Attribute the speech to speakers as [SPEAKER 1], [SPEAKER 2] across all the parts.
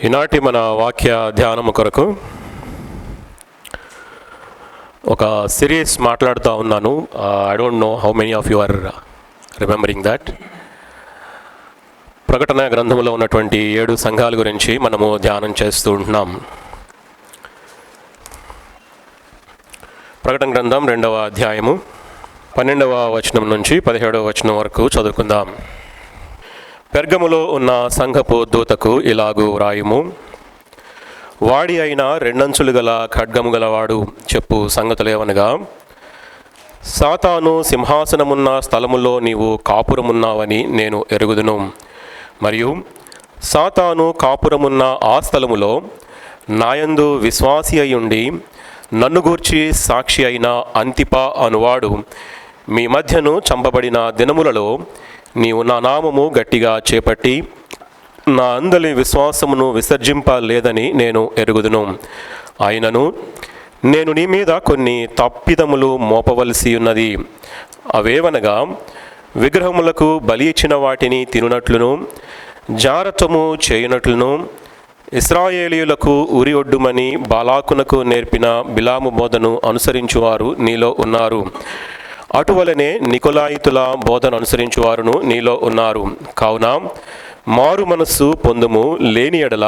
[SPEAKER 1] ఈనాటి మన వాక్య ధ్యానము కొరకు ఒక సిరీస్ మాట్లాడుతూ ఉన్నాను. I don't know how many of you are remembering that. ప్రకటన గ్రంథంలో ఉన్నటువంటి 7 సంఘాల గురించి మనము ధ్యానం చేస్తూ ఉంటున్నాం. ప్రకటన గ్రంథం 2వ అధ్యాయము 12వ వచనం నుంచి 17వ వచనం వరకు చదువుకుందాం. పెర్గములో ఉన్న సంఘపు దూతకు ఇలాగు వ్రాయుము: వాడి అయిన రెండంచులు గల ఖడ్గము గలవాడు చెప్పు సంగతులేవనగా, సాతాను సింహాసనమున్న స్థలములో నీవు కాపురమున్నావని నేను ఎరుగుదును. మరియు సాతాను కాపురమున్న ఆ స్థలములో నాయందు విశ్వాసి అయ్యుండి నన్ను గూర్చి సాక్షి అయిన అంతిప అనువాడు మీ మధ్యను చంపబడిన దినములలో నీవు నా నామము గట్టిగా చేపట్టి నా అందలి విశ్వాసమును విసర్జింపలేదని నేను ఎరుగుదును. అయినను నేను నీ మీద కొన్ని తప్పిదములు మోపవలసి ఉన్నది. అవేవనగా, విగ్రహములకు బలి ఇచ్చిన వాటిని తినునట్లును, జారత్వము చేయునట్లును, ఇశ్రాయేలీయులకు ఉరి ఒడ్డుమని బాలాకునకు నేర్పిన బిలాము బోధను అనుసరించువారు నీలో ఉన్నారు. అటువలనే నికొలాయితుల బోధన అనుసరించువారును నీలో ఉన్నారు. కావున మారు మనస్సు పొందుము, లేని ఎడల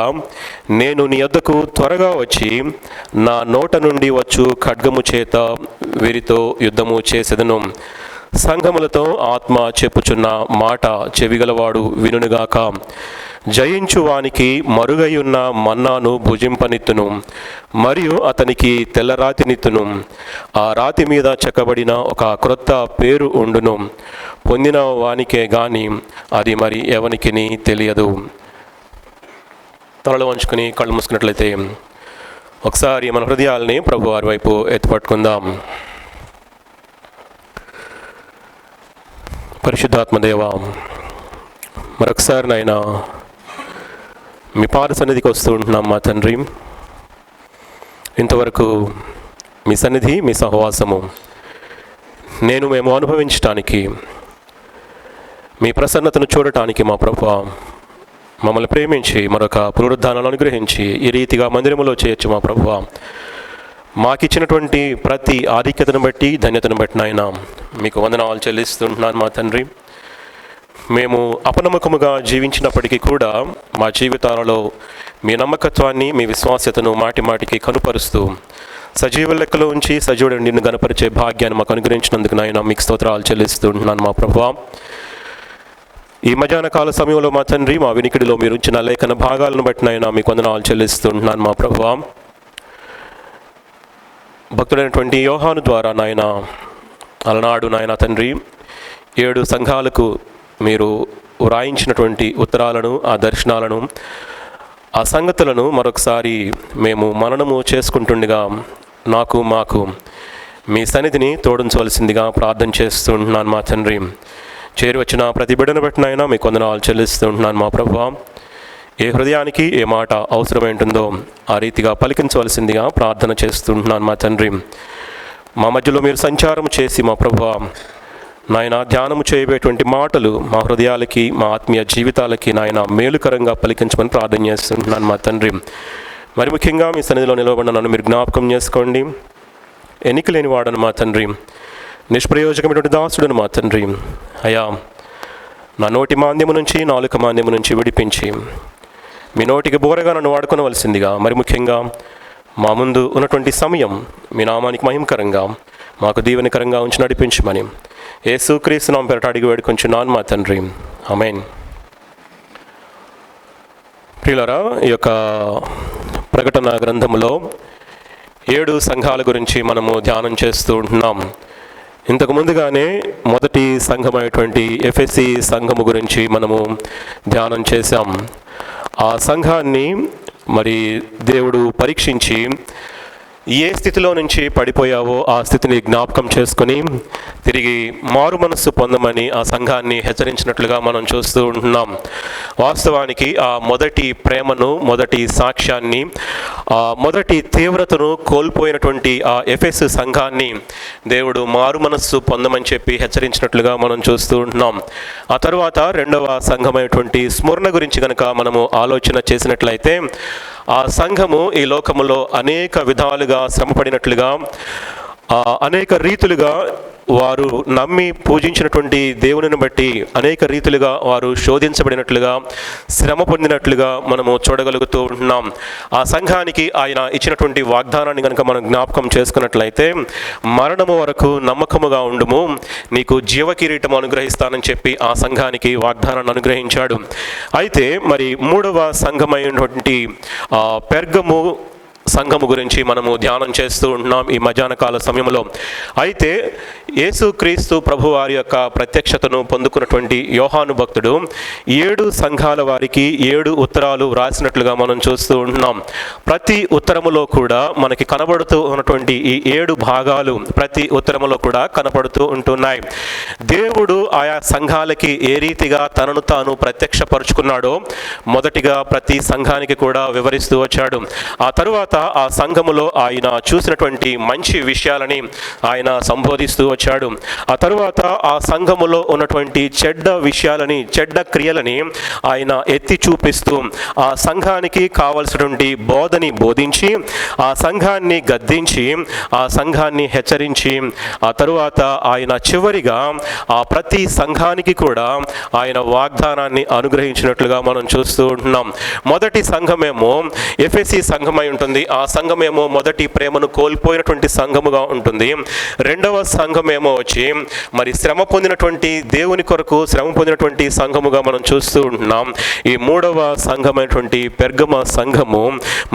[SPEAKER 1] నేను నీ యొద్దకు త్వరగా వచ్చి నా నోట నుండి వచ్చు ఖడ్గము చేత వీరితో యుద్ధము చేసెదను. సంఘములతో ఆత్మ చెప్పుచున్న మాట చెవిగలవాడు వినుగాక. జయించు వానికి మరుగైయున్న మన్నాను భుజింపనిత్తును, మరియు అతనికి తెల్లరాతినిత్తును. ఆ రాతి మీద చెక్కబడిన ఒక క్రొత్త పేరు ఉండును. పొందిన వానికే గాని అది మరి ఎవనికిని తెలియదు. తలలో వంచుకుని కళ్ళు మూసుకున్నట్లయితే ఒకసారి మన హృదయాల్ని ప్రభు వారి వైపు ఎత్తుపట్టుకుందాం. పరిశుద్ధాత్మదేవ, మరొకసారి నాయన మీ పాద సన్నిధికి వస్తూ ఉంటున్నాం మా తండ్రి. ఇంతవరకు మీ సన్నిధి, మీ సహవాసము మేము అనుభవించటానికి, మీ ప్రసన్నతను చూడటానికి మా ప్రభువా మమ్మల్ని ప్రేమించి మరొక పునరుద్ధానాలను అనుగ్రహించి ఈ రీతిగా మందిరములో చేయొచ్చు మా ప్రభువా. మాకిచ్చినటువంటి ప్రతి ఆధిక్యతను బట్టి, ధన్యతను బట్టి నాయన మీకు వందనాలు చెల్లిస్తుంటున్నాను మా తండ్రి. మేము అపనమ్మకముగా జీవించినప్పటికీ కూడా మా జీవితాలలో మీ నమ్మకత్వాన్ని, మీ విశ్వాస్యతను మాటి మాటికి కనుపరుస్తూ సజీవ లెక్కలో ఉంచి సజీవుడు నిన్ను గనపరిచే భాగ్యాన్ని మాకు అనుగ్రహించినందుకు నాయన మీకు స్తోత్రాలు చెల్లిస్తూ ఉంటున్నాను మా ప్రభువా. ఈ మధ్యాహ్న కాల సమయంలో మా తండ్రి, మా వినికిడిలో మీరు ఉంచిన లేఖన భాగాలను బట్టి నాయన మీకు వందనాలు చెల్లిస్తూ ఉంటున్నాను మా ప్రభువా. భక్తుడైనటువంటి యోహాను ద్వారా నాయన అలనాడు నాయన తండ్రి 7 సంఘాలకు మీరు వ్రాయించినటువంటి ఉత్తరాలను, ఆ దర్శనాలను, ఆ సంగతులను మరొకసారి మేము మననము చేసుకుంటుండగా మాకు మీ సన్నిధిని తోడించవలసిందిగా ప్రార్థన చేస్తుంటున్నాను మా తండ్రి. చేరి వచ్చిన ప్రతి బిడ్డను బట్టినైనా మీకు వందనాలు చెల్లిస్తుంటున్నాను మా ప్రభువా. ఏ హృదయానికి ఏ మాట అవసరమైంటుందో ఆ రీతిగా పలికించవలసిందిగా ప్రార్థన చేస్తుంటున్నాను మా తండ్రి. మా మధ్యలో మీరు సంచారం చేసి మా ప్రభువా నాయన ధ్యానము చేయబోయేటువంటి మాటలు మా హృదయాలకి, మా ఆత్మీయ జీవితాలకి నాయన మేలుకరంగా పలికించమని ప్రార్థన చేస్తుంటున్నాను మా తండ్రి. మరి ముఖ్యంగా మీ సన్నిధిలో నిలవబడిన నన్ను మీరు జ్ఞాపకం చేసుకోండి. ఎన్నిక లేని వాడను మా తండ్రి, నిష్ప్రయోజకమైనటువంటి దాసుడను మా తండ్రి. అయ్యా, నా నోటి మాంద్యము నుంచి, నాలుక మాంద్యము నుంచి విడిపించి మీ నోటికి బోరగా నన్ను వాడుకొనవలసిందిగా, మరి ముఖ్యంగా మా ముందు ఉన్నటువంటి సమయం మీ నామానికి మహిమకరంగా, మాకు దీవెనకరంగా ఉంచి నడిపించమని యేసుక్రీస్తు నామమున పేరట అడిగి వేడుకొంచున్నాను మా తండ్రి. ఆమేన్. ప్రియులారా, ఈ యొక్క ప్రకటన గ్రంథములో 7 సంఘాల గురించి మనము ధ్యానం చేస్తూ ఉంటున్నాం. ఇంతకు ముందుగానే మొదటి సంఘమైనటువంటి ఎఫెసీ సంఘము గురించి మనము ధ్యానం చేశాం. ఆ సంఘాన్ని మరి దేవుడు పరీక్షించి ఏ స్థితిలో నుంచి పడిపోయావో ఆ స్థితిని జ్ఞాపకం చేసుకొని తిరిగి మారు మనస్సు పొందమని ఆ సంఘాన్ని హెచ్చరించినట్లుగా మనం చూస్తూ ఉంటున్నాం. వాస్తవానికి ఆ మొదటి ప్రేమను, మొదటి సాక్ష్యాన్ని, ఆ మొదటి తీవ్రతను కోల్పోయినటువంటి ఆ ఎఫెసు సంఘాన్ని దేవుడు మారు మనస్సు పొందమని చెప్పి హెచ్చరించినట్లుగా మనం చూస్తూ ఉంటున్నాం. ఆ తర్వాత రెండవ సంఘమైనటువంటి స్ముర్న గురించి కనుక మనము ఆలోచన చేసినట్లయితే, ఆ సంఘము ఈ లోకములో అనేక విధాలుగా శ్రమపడినట్లుగా, అనేక రీతులుగా వారు నమ్మి పూజించినటువంటి దేవునిని బట్టి అనేక రీతులుగా వారు శోధించబడినట్లుగా, శ్రమ పొందినట్లుగా మనము చూడగలుగుతూ ఉంటున్నాం. ఆ సంఘానికి ఆయన ఇచ్చినటువంటి వాగ్దానాన్ని కనుక మనం జ్ఞాపకం చేసుకున్నట్లయితే, మరణము వరకు నమ్మకముగా ఉండుము, నీకు జీవకిరీటం అనుగ్రహిస్తానని చెప్పి ఆ సంఘానికి వాగ్దానాన్ని అనుగ్రహించాడు. అయితే మరి మూడవ సంఘమైనటువంటి పెర్గము సంఘము గురించి మనము ధ్యానం చేస్తూ ఉంటున్నాం ఈ మధ్యాహ్న కాల సమయంలో. అయితే యేసుక్రీస్తు ప్రభు వారి యొక్క ప్రత్యక్షతను పొందుకున్నటువంటి యోహాను భక్తుడు 7 సంఘాల వారికి 7 ఉత్తరాలు రాసినట్లుగా మనం చూస్తూ ఉంటున్నాం. ప్రతి ఉత్తరములో కూడా మనకి కనబడుతూ ఉన్నటువంటి ఈ 7 భాగాలు ప్రతి ఉత్తరములో కూడా కనపడుతూ ఉంటున్నాయి. దేవుడు ఆయా సంఘాలకి ఏ రీతిగా తనను తాను ప్రత్యక్షపరుచుకున్నాడో మొదటిగా ప్రతి సంఘానికి కూడా వివరిస్తూ వచ్చాడు. ఆ తరువాత ఆ సంఘములో ఆయన చూసినటువంటి మంచి విషయాలని ఆయన సంబోధిస్తూ వచ్చాడు. ఆ తరువాత ఆ సంఘములో ఉన్నటువంటి చెడ్డ విషయాలని, చెడ్డ క్రియలని ఆయన ఎత్తి చూపిస్తూ ఆ సంఘానికి కావలసినటువంటి బోధని బోధించి, ఆ సంఘాన్ని గద్దించి, ఆ సంఘాన్ని హెచ్చరించి, ఆ తరువాత ఆయన చివరిగా ఆ ప్రతి సంఘానికి కూడా ఆయన వాగ్దానాన్ని అనుగ్రహించినట్లుగా మనం చూస్తూ ఉంటున్నాం. మొదటి సంఘమేమో ఎఫెసీ సంఘమై ఉంటుంది. ఆ సంఘమేమో మొదటి ప్రేమను కోల్పోయినటువంటి సంఘముగా ఉంటుంది. రెండవ సంఘమేమో వచ్చి మరి శ్రమ పొందినటువంటి, దేవుని కొరకు శ్రమ పొందినటువంటి సంఘముగా మనం చూస్తూ ఉంటున్నాం. ఈ మూడవ సంఘమైనటువంటి పెర్గమ సంఘము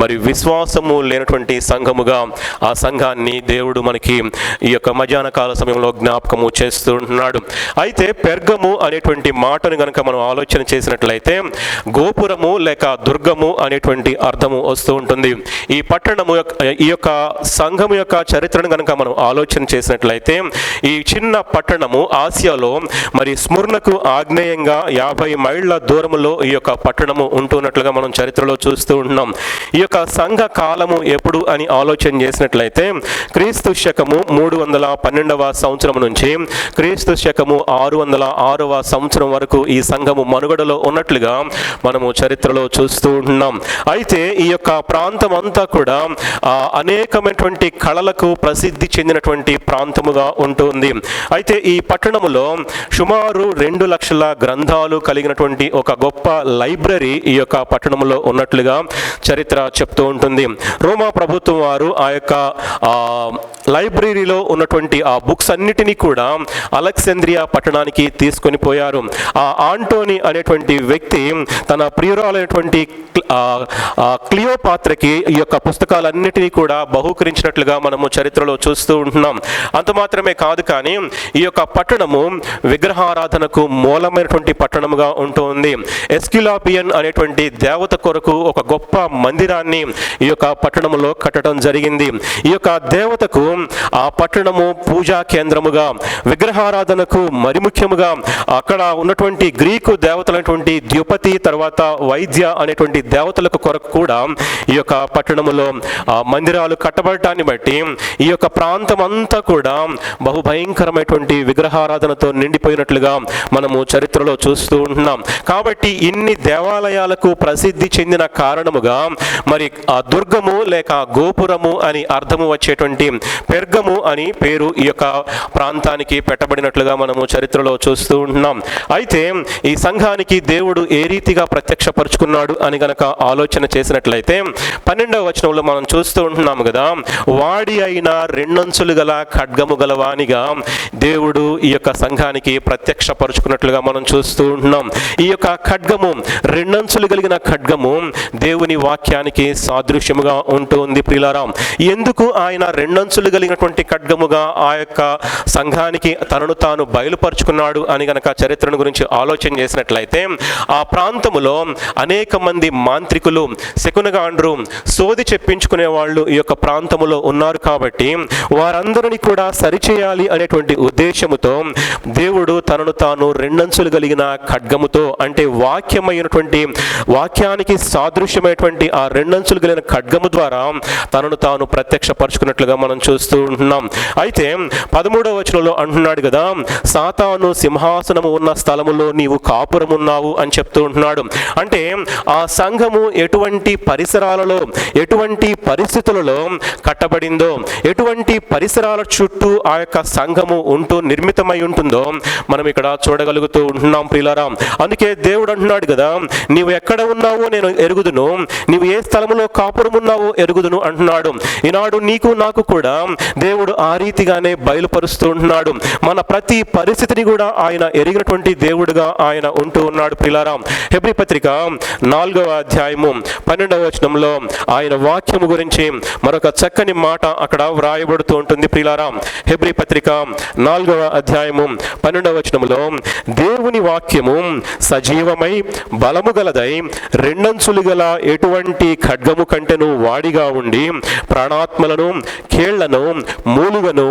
[SPEAKER 1] మరి విశ్వాసము లేనటువంటి సంఘముగా ఆ సంఘాన్ని దేవుడు మనకి ఈ యొక్క మధ్యాహ్న కాల సమయంలో జ్ఞాపకము చేస్తూ ఉంటున్నాడు. అయితే పెర్గము అనేటువంటి మాటను కనుక మనం ఆలోచన చేసినట్లయితే గోపురము లేక దుర్గము అనేటువంటి అర్థము వస్తూ ఉంటుంది. ఈ పట్టణము ఈ యొక్క సంఘము యొక్క చరిత్రను కనుక మనం ఆలోచన చేసినట్లయితే, ఈ చిన్న పట్టణము ఆసియాలో మరి స్ముర్నకు ఆగ్నేయంగా 50 మైళ్ళ దూరములో ఈ యొక్క పట్టణము ఉంటున్నట్లుగా మనం చరిత్రలో చూస్తూ ఉంటున్నాం. ఈ యొక్క సంఘ కాలము ఎప్పుడు అని ఆలోచన చేసినట్లయితే, క్రీస్తు శకము 312వ సంవత్సరం నుంచి క్రీస్తు శకము 606వ సంవత్సరం వరకు ఈ సంఘము మనుగడలో ఉన్నట్లుగా మనము చరిత్రలో చూస్తూ ఉంటున్నాం. అయితే ఈ యొక్క ప్రాంతం అంతా కూడా అనేకమైనటువంటి కళలకు ప్రసిద్ధి చెందినటువంటి ప్రాంతముగా ఉంటుంది. అయితే ఈ పట్టణములో సుమారు 2 లక్షల గ్రంథాలు కలిగినటువంటి ఒక గొప్ప లైబ్రరీ ఈ యొక్క పట్టణములో ఉన్నట్లుగా చరిత్ర చెప్తూ ఉంటుంది. రోమా ప్రభుత్వం వారు ఆ యొక్క లైబ్రరీలో ఉన్నటువంటి ఆ బుక్స్ అన్నిటినీ కూడా అలెగ్జాంద్రియా పట్టణానికి తీసుకొని పోయారు. ఆ ఆంటోనీ అనేటువంటి వ్యక్తి తన ప్రియురాలైనటువంటి క్లియోపాత్రకి ఈ యొక్క పుస్తకాలన్నిటినీ కూడా బహూకరించినట్లుగా మనము చరిత్రలో చూస్తూ ఉంటున్నాం. అంత మాత్రమే కాదు, కానీ ఈ యొక్క పట్టణము విగ్రహారాధనకు మూలమైనటువంటి పట్టణముగా ఉంటుంది. ఎస్క్యులాపియన్ అనేటువంటి దేవత కొరకు ఒక గొప్ప మందిరాన్ని ఈ యొక్క పట్టణములో కట్టడం జరిగింది. ఈ యొక్క దేవతకు ఆ పట్టణము పూజా కేంద్రముగా, విగ్రహారాధనకు మరి ముఖ్యముగా అక్కడ ఉన్నటువంటి గ్రీకు దేవతలైనటువంటి ద్యుపతి, తర్వాత వైద్య అనేటువంటి దేవతలకు కొరకు కూడా ఈ యొక్క పట్టణములో మందిరాలు కట్టబడటాన్ని బట్టి ఈ యొక్క ప్రాంతం అంతా కూడా బహుభయంకరమైనటువంటి విగ్రహారాధనతో నిండిపోయినట్లుగా మనము చరిత్రలో చూస్తూ ఉంటున్నాం. కాబట్టి ఇన్ని దేవాలయాలకు ప్రసిద్ధి చెందిన కారణముగా మరి ఆ దుర్గము లేక గోపురము అని అర్థము వచ్చేటువంటి పెర్గము అని పేరు ఈ యొక్క ప్రాంతానికి పెట్టబడినట్లుగా మనము చరిత్రలో చూస్తూ ఉంటున్నాం. అయితే ఈ సంఘానికి దేవుడు ఏ రీతిగా ప్రత్యక్షపరుచుకున్నాడు అని గనక ఆలోచన చేసినట్లయితే 12వ వచనంలో మనం చూస్తూ ఉంటున్నాము కదా, వాడి అయిన 2 అంచులు గల ఖడ్గము గలవానిగా దేవుడు ఈ యొక్క సంఘానికి ప్రత్యక్షపరుచుకున్నట్లుగా మనం చూస్తూ ఉంటున్నాం. ఈ యొక్క ఖడ్గము 2 అంచులు కలిగిన ఖడ్గము దేవుని వాక్యానికి సాదృశ్యముగా ఉంటుంది. ప్రియులారా, ఎందుకు ఆయన 2 అంచులు కలిగినటువంటి ఖడ్గముగా ఆ యొక్క సంఘానికి తనను తాను బయలుపరుచుకున్నాడు అని గనక చరిత్రను గురించి ఆలోచన చేసినట్లయితే, ఆ ప్రాంతములో అనేక మంది మాంత్రికులు, శకునగాండ్రు, సోది చెప్పించుకునే వాళ్ళు ఈ యొక్క ప్రాంతంలో ఉన్నారు కాబట్టి వారందరినీ కూడా సరిచేయాలి అనేటువంటి ఉద్దేశముతో దేవుడు తనను తాను రెండంచులు కలిగిన ఖడ్గముతో, అంటే వాక్యానికి సాదృశ్యమైనటువంటి ఆ రెండంచులు కలిగిన ఖడ్గము ద్వారా తనను తాను ప్రత్యక్షపరుచుకున్నట్లుగా మనం చూస్తూ ఉంటున్నాం. అయితే 13వ వచనంలో అంటున్నాడు కదా, సాతాను సింహాసనము ఉన్న స్థలములో నీవు కాపురమున్నావు అని చెప్తూ ఉంటున్నాడు. అంటే ఆ సంఘము ఎటువంటి పరిసరాలలో, ఎటువంటి పరిస్థితులలో కట్టబడిందో, ఎటువంటి పరిసరాల చుట్టూ ఆ యొక్క సంఘము ఉంటూ నిర్మితమై ఉంటుందో మనం ఇక్కడ చూడగలుగుతూ ఉంటున్నాం ప్రియులారా. అందుకే దేవుడు అంటున్నాడు కదా, నీవు ఎక్కడ ఉన్నావో నేను ఎరుగుదును, నీవు ఏ స్థలములో కాపురం ఉన్నావో ఎరుగుదును అంటున్నాడు. ఈనాడు నీకు నాకు కూడా దేవుడు ఆ రీతిగానే బయలుపరుస్తూ ఉంటున్నాడు. మన ప్రతి పరిస్థితిని కూడా ఆయన ఎరిగినటువంటి దేవుడుగా ఆయన ఉంటూ ఉన్నాడు ప్రియులారా. హెబ్రీ పత్రిక 4వ అధ్యాయము 12వ వచనంలో ఆయన వాక్యము గురించి మరొక చక్కని మాట అక్కడ వ్రాయబడుతూ ఉంటుంది ప్రియులారా. హెబ్రీ పత్రిక 4వ అధ్యాయము 12వ వచనంలో, దేవుని వాక్యము సజీవమై బలము గలదై రెండంచులు గల ఎటువంటి ఖడ్గము కంటెను వాడిగా ఉండి ప్రాణాత్మలను కీళ్లను మూలుగను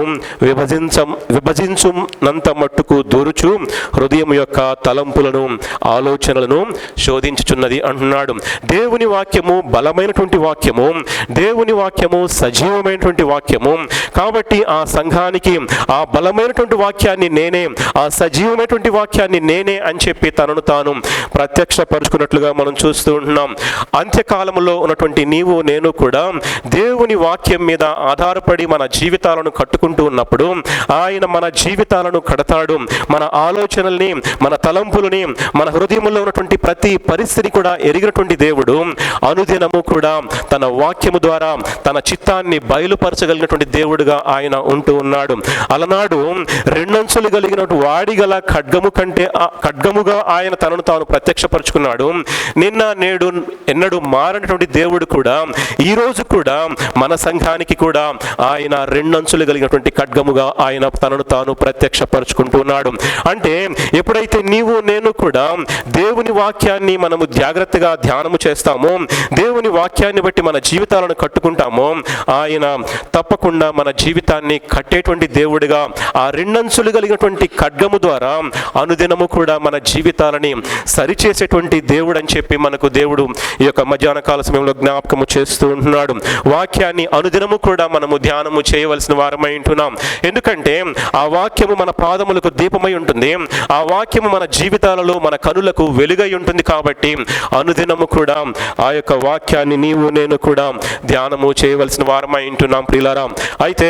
[SPEAKER 1] విభజించునంత మట్టుకు దూరుచు హృదయం యొక్క తలంపులను ఆలోచనలను శోధించుచున్నది అంటున్నాడు. దేవుని వాక్యము బలమైనటువంటి వాక్యము, దేవుని వాక్యము సజీవమైనటువంటి వాక్యము. కాబట్టి ఆ సంఘానికి ఆ బలమైనటువంటి వాక్యాన్ని నేనే, ఆ సజీవమైనటువంటి వాక్యాన్ని నేనే అని చెప్పి తనను తాను ప్రత్యక్షపరుచుకున్నట్లుగా మనం చూస్తూ ఉంటున్నాం. అంత్యకాలంలో ఉన్నటువంటి నీవు నేను కూడా దేవుని వాక్యం మీద ఆధారపడి మన జీవితాలను కట్టుకుంటూ ఉన్నప్పుడు ఆయన మన జీవితాలను కడతాడు. మన ఆలోచనల్ని, మన తలంపులని, మన హృదయంలో ఉన్నటువంటి ప్రతి పరిస్థితిని కూడా ఎరిగినటువంటి దేవుడు అనుదినము కూడా తన వాక్యము ద్వారా తన చిత్తాన్ని బయలుపరచగలిగినటువంటి దేవుడుగా ఆయన ఉంటూ ఉన్నాడు. అలనాడు రెండంచులు కలిగిన వాడిగల ఖడ్గముగా ఆయన తనను తాను ప్రత్యక్షపరుచుకున్నాడు. నిన్న నేడు ఎన్నడూ మారినటువంటి దేవుడు కూడా ఈ రోజు కూడా మన సంఘానికి కూడా ఆయన రెండంచులు కలిగినటువంటి ఖడ్గముగా ఆయన తనను తాను ప్రత్యక్షపరుచుకుంటున్నాడు. అంటే ఎప్పుడైతే నీవు నేను కూడా దేవుని వాక్యాన్ని మనము జాగ్రత్తగా ధ్యానము చేస్తామో, దేవుని వాక్యాన్ని బట్టి మన జీవితాలను కట్టుకుంటామో, ఆయన తప్పకుండా మన జీవితాన్ని కట్టేటువంటి దేవుడిగా, ఆ రెండంచులు కలిగినటువంటి ఖడ్గము ద్వారా అనుదినము కూడా మన జీవితాలని సరిచేసేటువంటి దేవుడు అని చెప్పి మనకు దేవుడు ఈ యొక్క మధ్యాహ్న కాల సమయంలో జ్ఞాపకము చేస్తూ ఉంటున్నాడు. వాక్యాన్ని అనుదినము కూడా మనము ధ్యానము చేయవలసిన వారమై ఉంటున్నాం. ఎందుకంటే ఆ వాక్యము మన పాదములకు దీపమై ఉంటుంది, ఆ వాక్యము మన జీవితాలలో మన కనులకు వెలుగై ఉంటుంది. కాబట్టి అనుదినము కూడా ఆ యొక్క వాక్యాన్ని నీవు నేను కూడా ధ్యానము చేయవలసిన వారమై ఉంటున్నాం ప్రియులారా. అయితే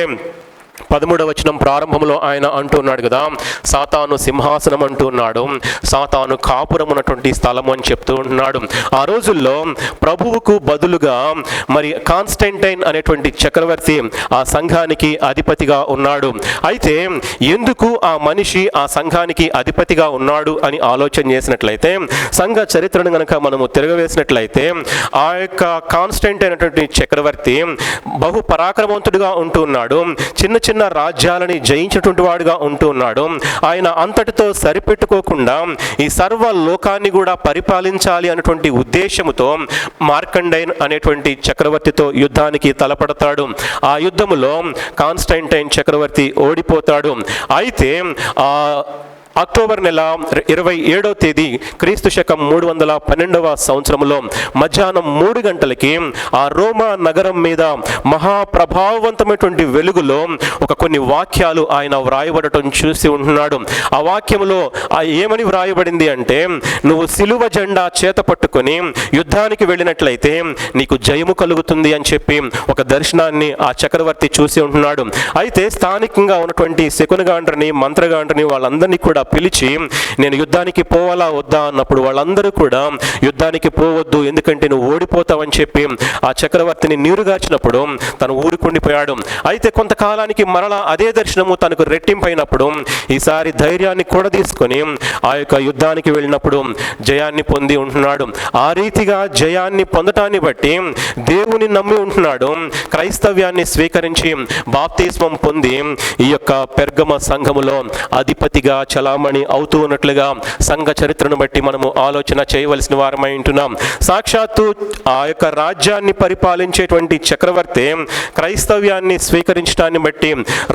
[SPEAKER 1] 13వ వచనం ప్రారంభంలో ఆయన అంటున్నాడు కదా, సాతాను సింహాసనం అంటున్నాడు, సాతాను కాపురం ఉన్నటువంటి స్థలము అని చెప్తూ ఉంటున్నాడు. ఆ రోజుల్లో ప్రభువుకు బదులుగా మరి కాన్స్టంటైన్ అనేటువంటి చక్రవర్తి ఆ సంఘానికి అధిపతిగా ఉన్నాడు. అయితే ఎందుకు ఆ మనిషి ఆ సంఘానికి అధిపతిగా ఉన్నాడు అని ఆలోచన చేసినట్లయితే, సంఘ చరిత్రను కనుక మనము తిరగవేసినట్లయితే, ఆ యొక్క కాన్స్టంటైన్ అనేటువంటి చక్రవర్తి బహు పరాక్రమవంతుడిగా ఉంటున్నాడు. చిన్న చిన్న రాజ్యాలని జయించినటువంటి వాడుగా ఉంటూ ఉన్నాడు. ఆయన అంతటితో సరిపెట్టుకోకుండా ఈ సర్వ లోకాన్ని కూడా పరిపాలించాలి అనేటువంటి ఉద్దేశముతో మార్కండైన్ అనేటువంటి చక్రవర్తితో యుద్ధానికి తలపడతాడు. ఆ యుద్ధములో కాన్స్టంటైన్ చక్రవర్తి ఓడిపోతాడు. అయితే అక్టోబర్ నెల 27వ తేదీ క్రీస్తు శకం 312వ సంవత్సరంలో మధ్యాహ్నం 3 గంటలకి ఆ రోమా నగరం మీద మహాప్రభావవంతమైనటువంటి వెలుగులో కొన్ని వాక్యాలు ఆయన వ్రాయబడటం చూసి ఉంటున్నాడు. ఆ వాక్యంలో ఏమని వ్రాయబడింది అంటే, నువ్వు సిలువ జెండా చేత పట్టుకొని యుద్ధానికి వెళ్ళినట్లయితే నీకు జయము కలుగుతుంది అని చెప్పి ఒక దర్శనాన్ని ఆ చక్రవర్తి చూసి ఉంటున్నాడు. అయితే స్థానికంగా ఉన్నటువంటి శకునగాండ్రని, మంత్రగాండ్రని వాళ్ళందరినీ కూడా పిలిచి, నేను యుద్ధానికి పోవాలా వద్దా అన్నప్పుడు వాళ్ళందరూ కూడా యుద్ధానికి పోవద్దు, ఎందుకంటే నువ్వు ఓడిపోతావని చెప్పి ఆ చక్రవర్తిని నీరుగార్చినప్పుడు తను ఊరుకుండిపోయాడు. అయితే కొంతకాలానికి మరలా అదే దర్శనము తనకు రెట్టింపైనప్పుడు ఈసారి ధైర్యాన్ని కూడా తీసుకొని ఆ యొక్క యుద్ధానికి వెళ్ళినప్పుడు జయాన్ని పొంది ఉంటున్నాడు. ఆ రీతిగా జయాన్ని పొందటాన్ని బట్టి దేవుని నమ్మి ఉంటున్నాడు. క్రైస్తవ్యాన్ని స్వీకరించి బాప్తిస్మం పొంది ఈ యొక్క పెర్గమ సంఘములో అధిపతిగా చలా చలామణి అవుతూ ఉన్నట్లుగా సంఘ చరిత్రను బట్టి మనము ఆలోచన చేయవలసిన వారమై ఉంటున్నాం. సాక్షాత్తు ఆ యొక్క రాజ్యాన్ని పరిపాలించేటువంటి చక్రవర్తి క్రైస్తవ్యాన్ని స్వీకరించడాన్ని బట్టి,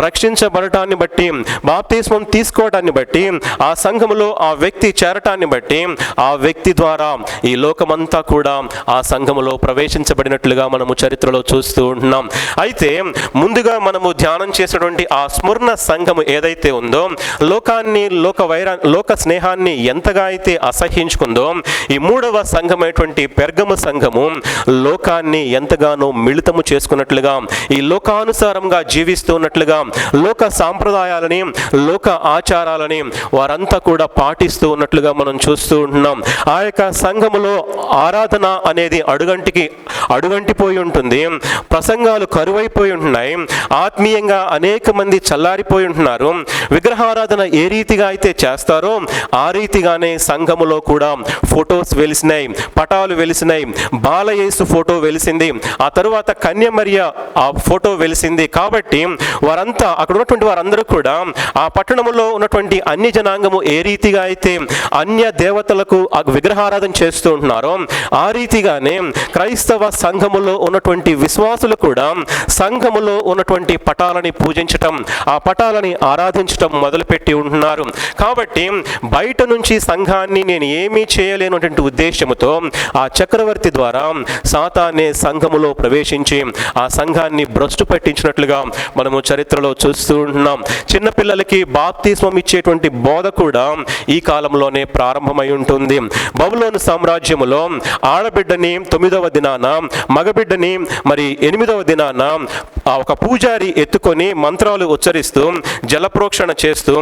[SPEAKER 1] రక్షించబడటాన్ని బట్టి, బాప్తిస్మం తీసుకోవడాన్ని బట్టి, ఆ సంఘములో ఆ వ్యక్తి చేరటాన్ని బట్టి, ఆ వ్యక్తి ద్వారా ఈ లోకమంతా కూడా ఆ సంఘములో ప్రవేశించబడినట్లుగా మనము చరిత్రలో చూస్తూ ఉంటున్నాం. అయితే ముందుగా మనము ధ్యానం చేసేటువంటి ఆ స్మరణ సంఘము ఏదైతే ఉందో, లోక స్నేహాన్ని ఎంతగా అయితే అసహ్యించుకుందో, ఈ మూడవ సంఘమైనటువంటి పెర్గము సంఘము లోకాన్ని ఎంతగానో మిళితము చేసుకున్నట్లుగా, ఈ లోకానుసారంగా జీవిస్తున్నట్లుగా, లోక సాంప్రదాయాలని, లోక ఆచారాలని వారంతా కూడా పాటిస్తూ ఉన్నట్లుగా మనం చూస్తూ ఉంటున్నాం. ఆ యొక్క సంఘములో ఆరాధన అనేది అడుగంటిపోయి ఉంటుంది. ప్రసంగాలు కరువైపోయి ఉంటున్నాయి. ఆత్మీయంగా అనేక మంది చల్లారిపోయి ఉంటున్నారు. విగ్రహారాధన ఏ రీతిగా అయితే చేస్తారో ఆ రీతిగానే సంఘములో కూడా ఫొటోస్ వెలిసినాయి, పటాలు వెలిసినాయి. బాలయేసు ఫోటో వెలిసింది, ఆ తరువాత కన్యమరియ ఆ ఫోటో వెలిసింది. కాబట్టి వారంతా, అక్కడ ఉన్నటువంటి వారందరూ కూడా ఆ పట్టణంలో ఉన్నటువంటి అన్య జనాంగము ఏ రీతిగా అయితే అన్య దేవతలకు విగ్రహారాధన చేస్తూ ఉంటున్నారో ఆ రీతిగానే క్రైస్తవ సంఘములో ఉన్నటువంటి విశ్వాసులు కూడా సంఘములో ఉన్నటువంటి పటాలని పూజించటం, ఆ పటాలని ఆరాధించటం మొదలుపెట్టి ఉంటున్నారు. కాబట్టి బయట నుంచి సంఘాన్ని నేను ఏమీ చేయలేనటువంటి ఉద్దేశంతో ఆ చక్రవర్తి ద్వారా సాతానే సంఘములో ప్రవేశించి ఆ సంఘాన్ని భ్రష్టు పట్టించినట్లుగా మనము చరిత్రలో చూస్తూ ఉంటున్నాం. చిన్నపిల్లలకి బాప్తిస్మం ఇచ్చేటువంటి బోధ కూడా ఈ కాలంలోనే ప్రారంభమై ఉంటుంది. బబులోను సామ్రాజ్యములో ఆడబిడ్డని 9వ దినాన, మగబిడ్డని 8వ దినాన ఒక పూజారి ఎత్తుకొని మంత్రాలు ఉచ్చరిస్తూ జలప్రోక్షణ చేస్తూ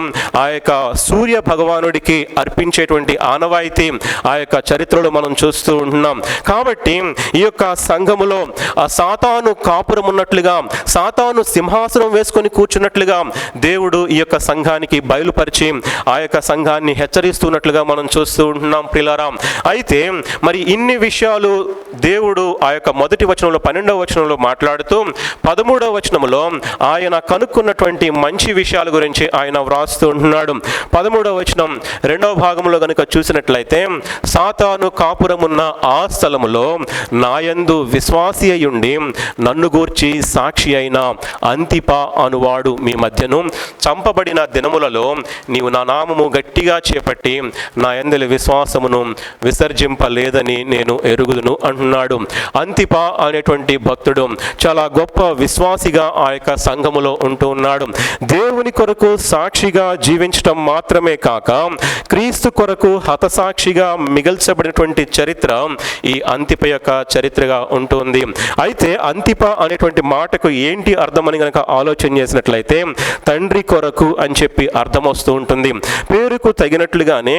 [SPEAKER 1] ఆ యొక్క సూర్య భగవానుడికి అర్పించేటువంటి ఆనవాయితీ ఆ యొక్క చరిత్రలో మనం చూస్తూ ఉంటున్నాం. కాబట్టి ఈ యొక్క సంఘములో ఆ సాతాను కాపురం ఉన్నట్లుగా, సాతాను సింహాసనం వేసుకొని కూర్చున్నట్లుగా దేవుడు ఈ యొక్క సంఘానికి బయలుపరిచి ఆ యొక్క సంఘాన్ని హెచ్చరిస్తున్నట్లుగా మనం చూస్తూ ఉంటున్నాం ప్రియులారా. అయితే ఇన్ని విషయాలు దేవుడు ఆ యొక్క మొదటి వచనంలో 12వ వచనంలో మాట్లాడుతూ 13వ వచనంలో ఆయన కనుక్కున్నటువంటి మంచి విషయాల గురించి ఆయన వ్రాస్తూ ఉంటున్నాడు. 13వ వచనం 2వ భాగంలో కనుక చూసినట్లయితే, సాతాను కాపురమున్న ఆ స్థలములో నాయందు విశ్వాసి అయ్యుండి నన్ను గూర్చి సాక్షి అయిన అంతిప అనువాడు మీ మధ్యను చంపబడిన దినములలో నీవు నా నామము గట్టిగా చేపట్టి నా యందలి విశ్వాసమును విసర్జింపలేదని నేను ఎరుగుదును అంటున్నాడు. అంతిప అనేటువంటి భక్తుడు చాలా గొప్ప విశ్వాసిగా ఆ యొక్క సంఘములో ఉంటూ ఉన్నాడు. దేవుని కొరకు సాక్షిగా జీవించటం మాత్రమే కాక క్రీస్తు కొరకు హతసాక్షిగా మిగల్చబడినటువంటి చరిత్ర ఈ అంతిప యొక్క చరిత్రగా ఉంటుంది. అయితే అంతిప అనేటువంటి మాటకు ఏంటి అర్థం అని కనుక ఆలోచన చేసినట్లయితే, తండ్రి కొరకు అని చెప్పి అర్థం వస్తూ ఉంటుంది. పేరుకు తగినట్లుగానే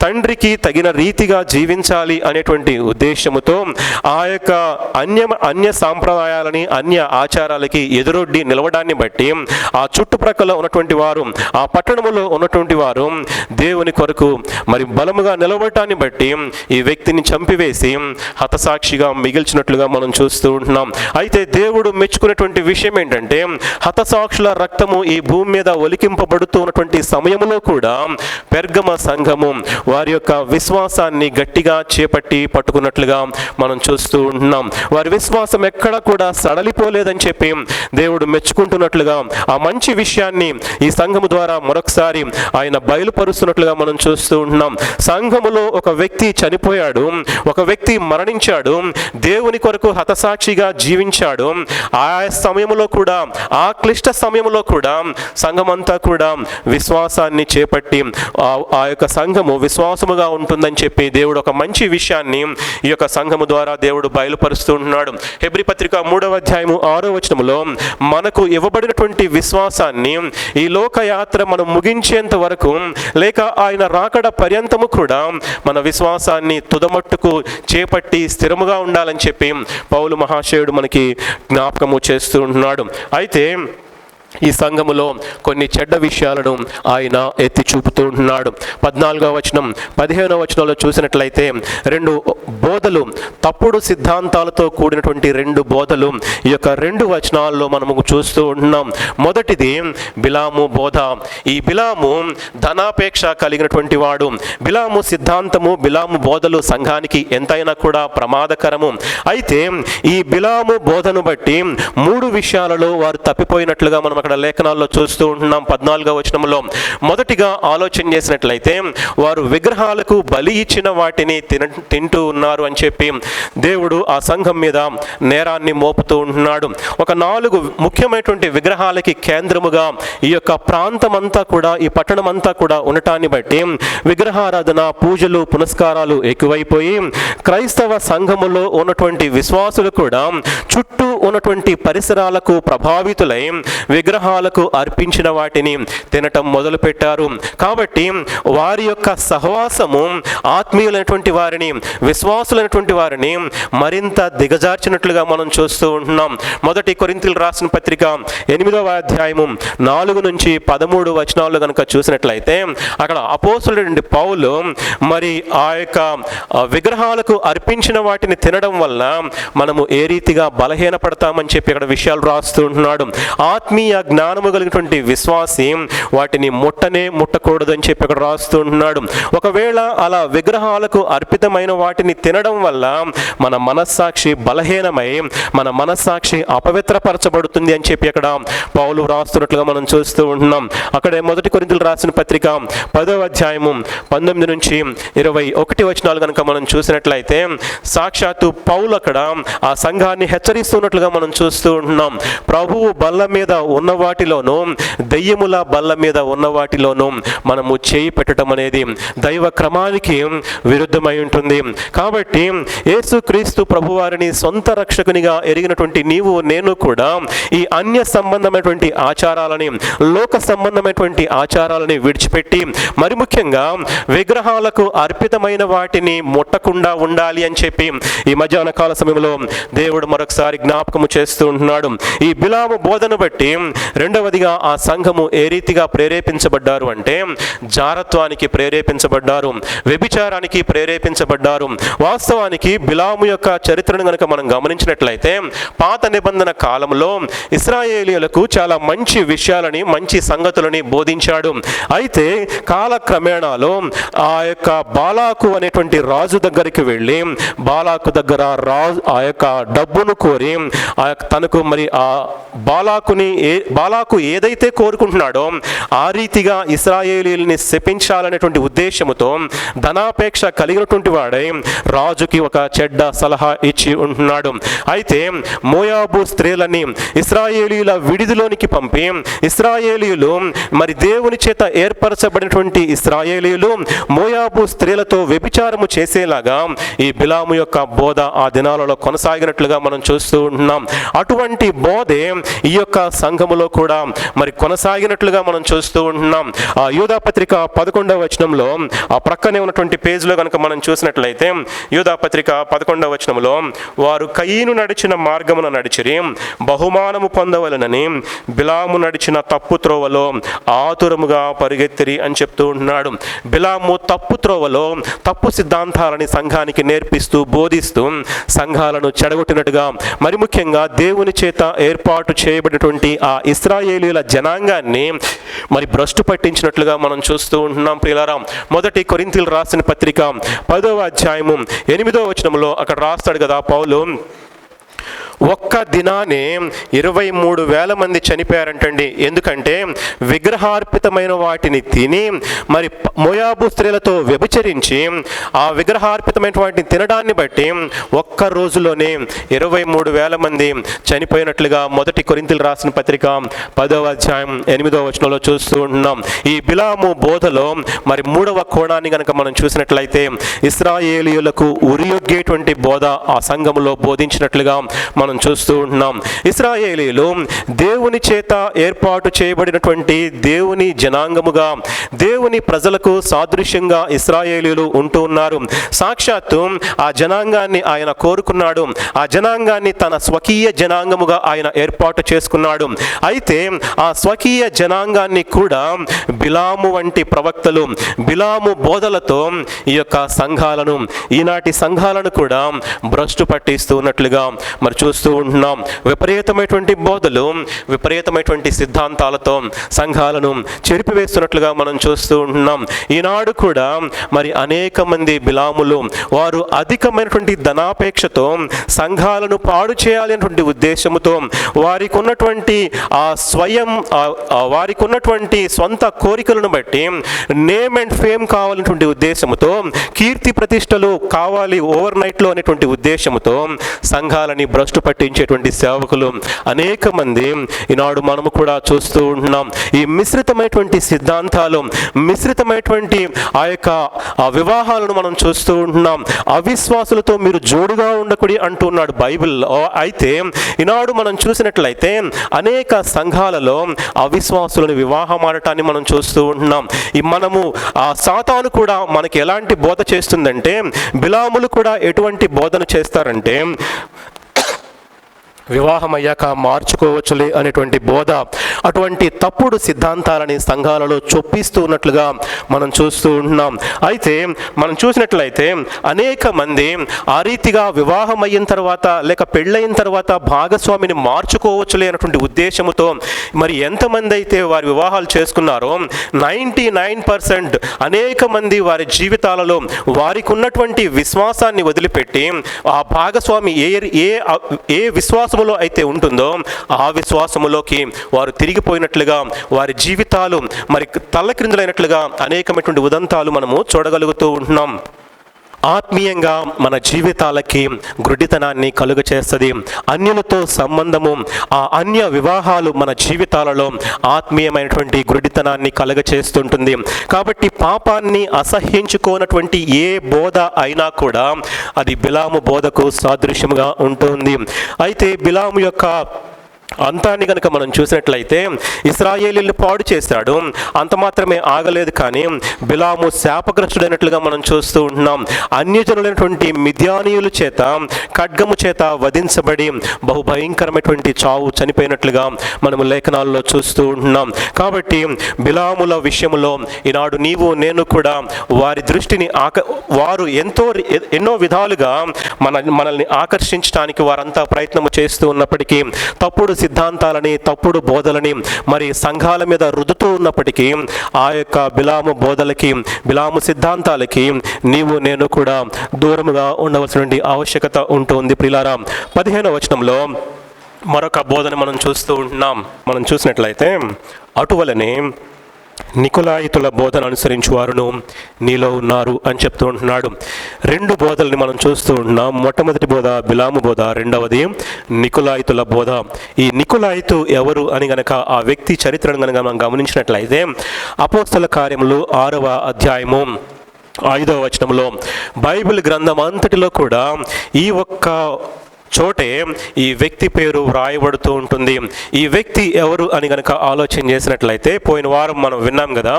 [SPEAKER 1] తండ్రికి తగిన రీతిగా జీవించాలి అనేటువంటి ఉద్దేశముతో ఆ యొక్క అన్య సాంప్రదాయాలని, అన్య ఆచారాలకి ఎదురొడ్డి నిలవడాన్ని బట్టి ఆ చుట్టుప్రక్కల ఉన్నటువంటి వారు, ఆ పట్టణములో ఉన్నటువంటి వారు దేవుని కొరకు బలముగా నిలవటాన్ని బట్టి ఈ వ్యక్తిని చంపివేసి హతసాక్షిగా మిగిల్చినట్లుగా మనం చూస్తూ ఉంటున్నాం. అయితే దేవుడు మెచ్చుకునేటువంటి విషయం ఏంటంటే, హతసాక్షుల రక్తము ఈ భూమి మీద ఒలికింపబడుతూ ఉన్నటువంటి సమయంలో కూడా పెర్గమ సంఘము వారి యొక్క విశ్వాసాన్ని గట్టిగా చేపట్టి పట్టుకున్నట్లుగా మనం చూస్తూ ఉంటున్నాం. వారి విశ్వాసం ఎక్కడ కూడా సడలిపోలేదని చెప్పి దేవుడు మెచ్చుకుంటున్నట్లుగా ఆ మంచి విషయాన్ని ఈ సంఘము ద్వారా మరొకసారి ఆయన బయలుపరుస్తున్నట్లుగా మనం చూస్తూ ఉంటున్నాం. సంఘములో ఒక వ్యక్తి చనిపోయాడు, ఒక వ్యక్తి మరణించాడు, దేవుని కొరకు హతసాక్షిగా జీవించాడు. ఆ సమయంలో కూడా, ఆ క్లిష్ట సమయంలో కూడా సంఘమంతా కూడా విశ్వాసాన్ని చేపట్టి ఆ యొక్క సంఘము విశ్వాసముగా ఉంటుందని చెప్పి దేవుడు ఒక మంచి విషయాన్ని ఈ యొక్క సంఘము ద్వారా దేవుడు బయలుపరుస్తూ ఉంటున్నాడు. హెబ్రీ పత్రిక 3వ అధ్యాయము 6వ వచనములో మనకు ఇవ్వబడినటువంటి విశ్వాసాన్ని ఈ లోకయాత్ర మనం ముగించేంత వరకు, లేక ఆయన రాకడ పర్యంతము కూడా మన విశ్వాసాన్ని తుదమట్టుకు చేపట్టి స్థిరముగా ఉండాలని చెప్పి పౌలు మహాశయుడు మనకి జ్ఞాపకము చేస్తూ ఉంటున్నాడు. అయితే ఈ సంఘములో కొన్ని చెడ్డ విషయాలను ఆయన ఎత్తి చూపుతూ ఉంటున్నాడు. 14వ వచనం 15వ వచనంలో చూసినట్లయితే రెండు బోధలు, తప్పుడు సిద్ధాంతాలతో కూడినటువంటి రెండు బోధలు ఈ యొక్క రెండు వచనాల్లో మనము చూస్తూ ఉంటున్నాం. మొదటిది బిలాము బోధ. ఈ బిలాము ధనాపేక్ష కలిగినటువంటి వాడు. బిలాము సిద్ధాంతము, బిలాము బోధలు సంఘానికి ఎంతైనా కూడా ప్రమాదకరము. అయితే ఈ బిలాము బోధను బట్టి 3 విషయాలలో వారు తప్పిపోయినట్లుగా మనం అక్కడ లేఖనాల్లో చూస్తూ ఉంటున్నాం. 14వ వచనంలో మొదటిగా ఆలోచన చేసినట్లయితే వారు విగ్రహాలకు బలి ఇచ్చిన వాటిని తింటూ ఉన్నారు అని చెప్పి దేవుడు ఆ సంఘం మీద నేరాన్ని మోపుతూ ఉంటున్నాడు. ఒక 4 ముఖ్యమైనటువంటి విగ్రహాలకి కేంద్రముగా ఈ యొక్క ప్రాంతమంతా కూడా, ఈ పట్టణం అంతా కూడా ఉండటాన్ని బట్టి విగ్రహారాధన, పూజలు, పునస్కారాలు ఎక్కువైపోయి క్రైస్తవ సంఘములో ఉన్నటువంటి విశ్వాసులు కూడా చుట్టూ ఉన్నటువంటి పరిసరాలకు ప్రభావితులై విగ్రహాలకు అర్పించిన వాటిని తినటం మొదలుపెట్టారు. కాబట్టి వారి యొక్క సహవాసము ఆత్మీయులైనటువంటి వారిని, విశ్వాసులైనటువంటి వారిని మరింత దిగజార్చినట్లుగా మనం చూస్తూ ఉంటున్నాం. మొదటి కొరింథీయులకు రాసిన పత్రిక 8వ అధ్యాయము 4 నుంచి 13 వచనాలు కనుక చూసినట్లయితే అక్కడ అపోస్తలుడైన పౌలు మరి ఆ యొక్క విగ్రహాలకు అర్పించిన వాటిని తినడం వల్ల మనము ఏ రీతిగా బలహీనపడతామని చెప్పి అక్కడ విషయాలు రాస్తూ ఉంటున్నాడు. ఆత్మీయ జ్ఞానము కలిగినటువంటి విశ్వాసి వాటిని ముట్టకూడదని చెప్పి అక్కడ రాస్తూ ఉంటున్నాడు. ఒకవేళ అలా విగ్రహాలకు అర్పితమైన వాటిని తినడం వల్ల మన మనస్సాక్షి బలహీనమై మన మనస్సాక్షి అపవిత్రపరచబడుతుంది అని చెప్పి అక్కడ పౌలు రాస్తున్నట్లుగా మనం చూస్తూ ఉంటున్నాం. అక్కడే మొదటి కొరింథీయులకు రాసిన పత్రిక 10వ అధ్యాయము 19 నుంచి 21 వచనాలు కనుక మనం చూసినట్లయితే సాక్షాత్తు పౌలు అక్కడ ఆ సంఘాన్ని హెచ్చరిస్తున్నట్లుగా మనం చూస్తూ ఉంటున్నాం. ప్రభువు బల్ల మీద ఉన్న వాటిలోనూ, దెయ్యముల బల్ల మీద ఉన్న వాటిలోనూ మనము చేయి పెట్టడం అనేది దైవ క్రమానికి విరుద్ధమై ఉంటుంది. కాబట్టి యేసుక్రీస్తు ప్రభువారిని సొంత రక్షకునిగా ఎరిగినటువంటి నీవు నేను కూడా ఈ అన్య సంబంధమైనటువంటి ఆచారాలని, లోక సంబంధమైనటువంటి ఆచారాలని విడిచిపెట్టి మరి ముఖ్యంగా విగ్రహాలకు అర్పితమైన వాటిని ముట్టకుండా ఉండాలి అని చెప్పి ఈ మధ్యాహ్న కాల సమయంలో దేవుడు మరొకసారి జ్ఞాపకము చేస్తూ ఉంటున్నాడు. ఈ బిలాము బోధను బట్టి రెండవదిగా ఆ సంఘము ఏ రీతిగా ప్రేరేపించబడ్డారు అంటే జారత్వానికి ప్రేరేపించబడ్డారు, వ్యభిచారానికి ప్రేరేపించబడ్డారు. వాస్తవానికి బిలాము యొక్క చరిత్రను కనుక మనం గమనించినట్లయితే పాత నిబంధన కాలంలో ఇశ్రాయేలీయులకు చాలా మంచి విషయాలని, మంచి సంగతులని బోధించాడు. అయితే కాలక్రమేణాలో ఆ యొక్క బాలాకు అనేటువంటి రాజు దగ్గరికి వెళ్ళి బాలాకు దగ్గర రాజు ఆ యొక్క డబ్బును కోరి తనకు మరి ఆ బాలాకు ఏదైతే కోరుకుంటున్నాడో ఆ రీతిగా ఇశ్రాయేలీయుల్ని శపించాలనేటువంటి ఉద్దేశముతో ధనాపేక్ష కలిగినటువంటి వాడై రాజుకి ఒక చెడ్డ సలహా ఇచ్చి ఉంటున్నాడు. అయితే మోయాబు స్త్రీలని ఇశ్రాయేలీయుల విడిదిలోనికి పంపి ఇశ్రాయేలీయులు మరి దేవుని చేత ఏర్పరచబడినటువంటి ఇశ్రాయేలీయులు మోయాబు స్త్రీలతో వ్యభిచారము చేసేలాగా ఈ బిలాము యొక్క బోధ ఆ దినాలలో కొనసాగినట్లుగా మనం చూస్తూ ఉంటున్నాం. అటువంటి బోధే ఈ యొక్క సంఘములో కూడా మరి కొనసాగినట్లుగా మనం చూస్తూ ఉంటున్నాం. ఆ యూదా పత్రిక 11వ వచనంలో ఆ ప్రక్కనే ఉన్నటువంటి పేజీలో కనుక మనం చూసినట్లయితే యూదా పత్రిక 11వ వచనంలో వారు కయీను నడిచిన మార్గమున నడిచిరి, బహుమానము పొందవలనని బిలాము నడిచిన తప్పు త్రోవలో ఆతురముగా పరిగెత్తిరి అని చెప్తూ ఉంటున్నాడు. బిలాము తప్పు త్రోవలో తప్పు సిద్ధాంతాలని సంఘానికి నేర్పిస్తూ బోధిస్తూ సంఘాలను చెడగొట్టినట్టుగా మరి ముఖ్యంగా దేవుని చేత ఏర్పాటు చేయబడినటువంటి ఆ ఇశ్రాయేలీయుల జనాంగాన్ని మరి భ్రష్టు పట్టించినట్లుగా మనం చూస్తూ ఉంటున్నాం. ప్రియులారా, మొదటి కొరింథీయులకు రాసిన పత్రిక 10వ అధ్యాయము 8వ వచనంలో అక్కడ రాస్తాడు కదా పౌలు, ఒక్క దినానే 23,000 మంది చనిపోయారంటండి. ఎందుకంటే విగ్రహార్పితమైన వాటిని తిని మరి మోయాబు స్త్రీలతో వ్యభిచరించి ఆ విగ్రహార్పితమైన వాటిని తినడాన్ని బట్టి ఒక్క రోజులోనే 23,000 మంది చనిపోయినట్లుగా మొదటి కొరింథీయులకు రాసిన పత్రిక 10వ అధ్యాయం 8వ వచనంలో చూస్తూ ఉంటున్నాం. ఈ బిలాము బోధలో మరి 3వ కోణాన్ని కనుక మనం చూసినట్లయితే ఇశ్రాయేలీయులకు ఉరియొగ్గేటువంటి బోధ ఆ సంఘములో బోధించినట్లుగా మనం మనం చూస్తూ ఉంటున్నాం. ఇశ్రాయేలీలు దేవుని చేత ఏర్పాటు చేయబడినటువంటి దేవుని జనాంగముగా, దేవుని ప్రజలకు సాదృశ్యంగా ఇశ్రాయేలీలు ఉంటూ ఉన్నారు. సాక్షాత్తు ఆ జనాంగాన్ని ఆయన కోరుకున్నాడు. ఆ జనాంగాన్ని తన స్వకీయ జనాంగముగా ఆయన ఏర్పాటు చేసుకున్నాడు. అయితే ఆ స్వకీయ జనాంగాన్ని కూడా బిలాము వంటి ప్రవక్తలు, బిలాము బోధలతో ఈ యొక్క సంఘాలను, ఈనాటి సంఘాలను కూడా భ్రష్టు పట్టిస్తూ ఉన్నట్లుగా మరి చూస్తూ ఉంటున్నాం. విపరీతమైనటువంటి బోధలు, విపరీతమైనటువంటి సిద్ధాంతాలతో సంఘాలను చెరిపివేస్తున్నట్లుగా మనం చూస్తూ ఉంటున్నాం. ఈనాడు కూడా మరి అనేక మంది బిలాములు వారు అధికమైనటువంటి ధనాపేక్షతో సంఘాలను పాడు చేయాలనేటువంటి ఉద్దేశంతో వారికి ఉన్నటువంటి వారికి ఉన్నటువంటి స్వంత కోరికలను బట్టి నేమ్ అండ్ ఫేమ్ కావాలనేటువంటి ఉద్దేశంతో, కీర్తి ప్రతిష్టలు కావాలి ఓవర్ నైట్లో అనేటువంటి ఉద్దేశంతో సంఘాలని భ్రష్టు పట్టించేటువంటి సేవకులు అనేక మంది ఈనాడు మనము కూడా చూస్తూ ఉంటున్నాం. ఈ మిశ్రితమైనటువంటి సిద్ధాంతాలు, మిశ్రితమైనటువంటి ఆ యొక్క వివాహాలను మనం చూస్తూ ఉంటున్నాం. అవిశ్వాసులతో మీరు జోడుగా ఉండకూడి అంటున్నాడు బైబిల్. అయితే ఈనాడు మనం చూసినట్లయితే అనేక సంఘాలలో అవిశ్వాసులను వివాహం ఆడటాన్ని మనం చూస్తూ ఉంటున్నాం. మనము ఆ సాతాను కూడా మనకి ఎలాంటి బోధ చేస్తుందంటే, బిలాములు కూడా ఎటువంటి బోధన చేస్తారంటే, వివాహం అయ్యాక మార్చుకోవచ్చులే అనేటువంటి బోధ, అటువంటి తప్పుడు సిద్ధాంతాలని సంఘాలలో చొప్పిస్తూ ఉన్నట్లుగా మనం చూస్తూ ఉంటున్నాం. అయితే మనం చూసినట్లయితే అనేక మంది ఆ రీతిగా వివాహం అయిన తర్వాత లేక పెళ్ళైన తర్వాత భాగస్వామిని మార్చుకోవచ్చులే అనేటువంటి ఉద్దేశంతో మరి ఎంతమంది అయితే వారి వివాహాలు చేసుకున్నారో 99% అనేక మంది వారి జీవితాలలో వారికి ఉన్నటువంటి విశ్వాసాన్ని వదిలిపెట్టి ఆ భాగస్వామి ఏ విశ్వాసములో అయితే ఉంటుందో ఆ విశ్వాసములోకి వారు తిరిగిపోయినట్లుగా, వారి జీవితాలు మరి తల్లక్రిందులైనట్లుగా అనేకమైనటువంటి ఉదంతాలు మనము చూడగలుగుతూ ఉంటున్నాం. ఆత్మీయంగా మన జీవితాలకి గుడ్డితనాన్ని కలుగ చేస్తుంది. అన్యులతో సంబంధము, ఆ అన్య వివాహాలు మన జీవితాలలో ఆత్మీయమైనటువంటి గుడ్డితనాన్ని కలుగ చేస్తుంటుంది. కాబట్టి పాపాన్ని అసహ్యించుకోనటువంటి ఏ బోధ అయినా కూడా అది బిలాము బోధకు సాదృశ్యముగా ఉంటుంది. అయితే బిలాము యొక్క అంతాన్ని కనుక మనం చూసినట్లయితే ఇశ్రాయేలీలను పాడు చేశాడు. అంత మాత్రమే ఆగలేదు, కానీ బిలాము శాపగ్రస్తుడైనట్లుగా మనం చూస్తూ ఉంటున్నాం. అన్యజనులైనటువంటి మిద్యానీయుల చేత ఖడ్గము చేత వధించబడి బహుభయంకరమైనటువంటి చావు చనిపోయినట్లుగా మనము లేఖనాల్లో చూస్తూ ఉంటున్నాం. కాబట్టి బిలాముల విషయంలో ఈనాడు నీవు నేను కూడా వారి దృష్టిని వారు ఎన్నో విధాలుగా మనల్ని ఆకర్షించడానికి వారంతా ప్రయత్నము చేస్తూ ఉన్నప్పటికీ, తప్పుడు సిద్ధాంతాలని, తప్పుడు బోధలని మరి సంఘాల మీద రుద్దుతూ ఉన్నప్పటికీ ఆ యొక్క బిలాము బోధలకి, బిలాము సిద్ధాంతాలకి నీవు నేను కూడా దూరముగా ఉండవలసిన ఆవశ్యకత ఉంటుంది. ప్రియులారా, 15వ వచనంలో మరొక బోధన మనం చూస్తూ ఉంటున్నాం. మనం చూసినట్లయితే, అటువలనే నికొలాయితుల బోధన అనుసరించు వారును నీలో ఉన్నారు అని చెప్తూ ఉంటున్నాడు. 2 బోధల్ని మనం చూస్తూ ఉంటున్నాం. మొట్టమొదటి బోధ బిలాము బోధ, రెండవది నికొలాయితుల బోధ. ఈ నికొలాయితు ఎవరు అని గనక ఆ వ్యక్తి చరిత్రను గనక మనం గమనించినట్లయితే, అపోస్తల కార్యములు 6వ అధ్యాయము 5వ వచనంలో బైబిల్ గ్రంథం అంతటిలో కూడా ఈ ఒక్క చోటే ఈ వ్యక్తి పేరు వ్రాయబడుతూ ఉంటుంది. ఈ వ్యక్తి ఎవరు అని గనక ఆలోచన చేసినట్లయితే, పోయిన వారం మనం విన్నాం కదా,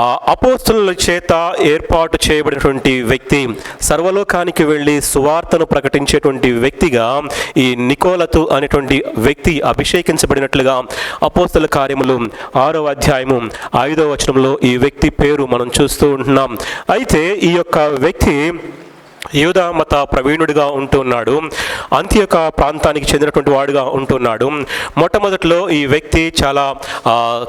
[SPEAKER 1] ఆ అపోస్తలుల చేత ఏర్పాటు చేయబడినటువంటి వ్యక్తి, సర్వలోకానికి వెళ్ళి సువార్తను ప్రకటించేటువంటి వ్యక్తిగా ఈ నికోలతు అనేటువంటి వ్యక్తి అభిషేకించబడినట్లుగా అపోస్తల కార్యములు 6వ అధ్యాయము 5వ వచనంలో ఈ వ్యక్తి పేరు మనం చూస్తూ ఉంటున్నాం. అయితే ఈ యొక్క వ్యక్తి యూదా మత ప్రవీణుడిగా ఉంటున్నాడు. అంత్యొక ప్రాంతానికి చెందినటువంటి వాడుగా ఉంటున్నాడు. మొట్టమొదట్లో ఈ వ్యక్తి చాలా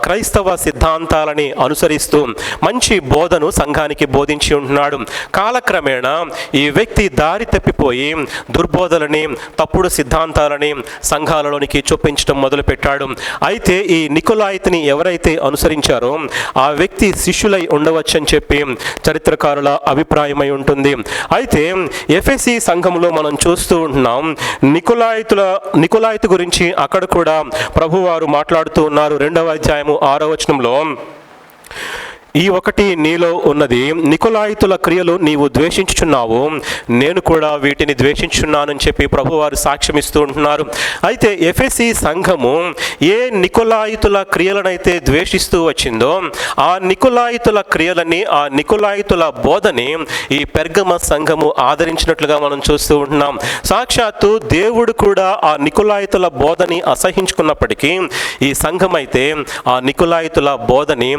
[SPEAKER 1] క్రైస్తవ సిద్ధాంతాలని అనుసరిస్తూ మంచి బోధను సంఘానికి బోధించి ఉంటున్నాడు. కాలక్రమేణా ఈ వ్యక్తి దారి తప్పిపోయి దుర్బోధలని, తప్పుడు సిద్ధాంతాలని సంఘాలలోనికి చొప్పించడం మొదలుపెట్టాడు. అయితే ఈ నికొలాయితుని ఎవరైతే అనుసరించారో ఆ వ్యక్తి శిష్యులై ఉండవచ్చని చెప్పి చరిత్రకారుల అభిప్రాయమై ఉంటుంది. అయితే ఎఫెసీ సంఘంలో మనం చూస్తూ ఉంటున్నాం, నికొలాయితు గురించి అక్కడ కూడా ప్రభువారు మాట్లాడుతూ ఉన్నారు. 2వ అధ్యాయము 6వ వచనంలో, ఈ ఒకటి నీలో ఉన్నది, నికొలాయితుల క్రియలు నీవు ద్వేషించుచున్నావు, నేను కూడా వీటిని ద్వేషించున్నానని చెప్పి ప్రభువారు సాక్ష్యం ఇస్తూ ఉంటున్నారు. అయితే ఎఫెసీ సంఘము ఏ నికొలాయితుల క్రియలనైతే ద్వేషిస్తూ వచ్చిందో ఆ నికొలాయితుల క్రియలని, ఆ నికొలాయితుల బోధని ఈ పెర్గమ సంఘము ఆదరించినట్లుగా మనం చూస్తూ ఉంటున్నాం. సాక్షాత్తు దేవుడు కూడా ఆ నికొలాయితుల బోధని అసహించుకున్నప్పటికీ ఈ సంఘం అయితే ఆ నికొలాయితుల బోధని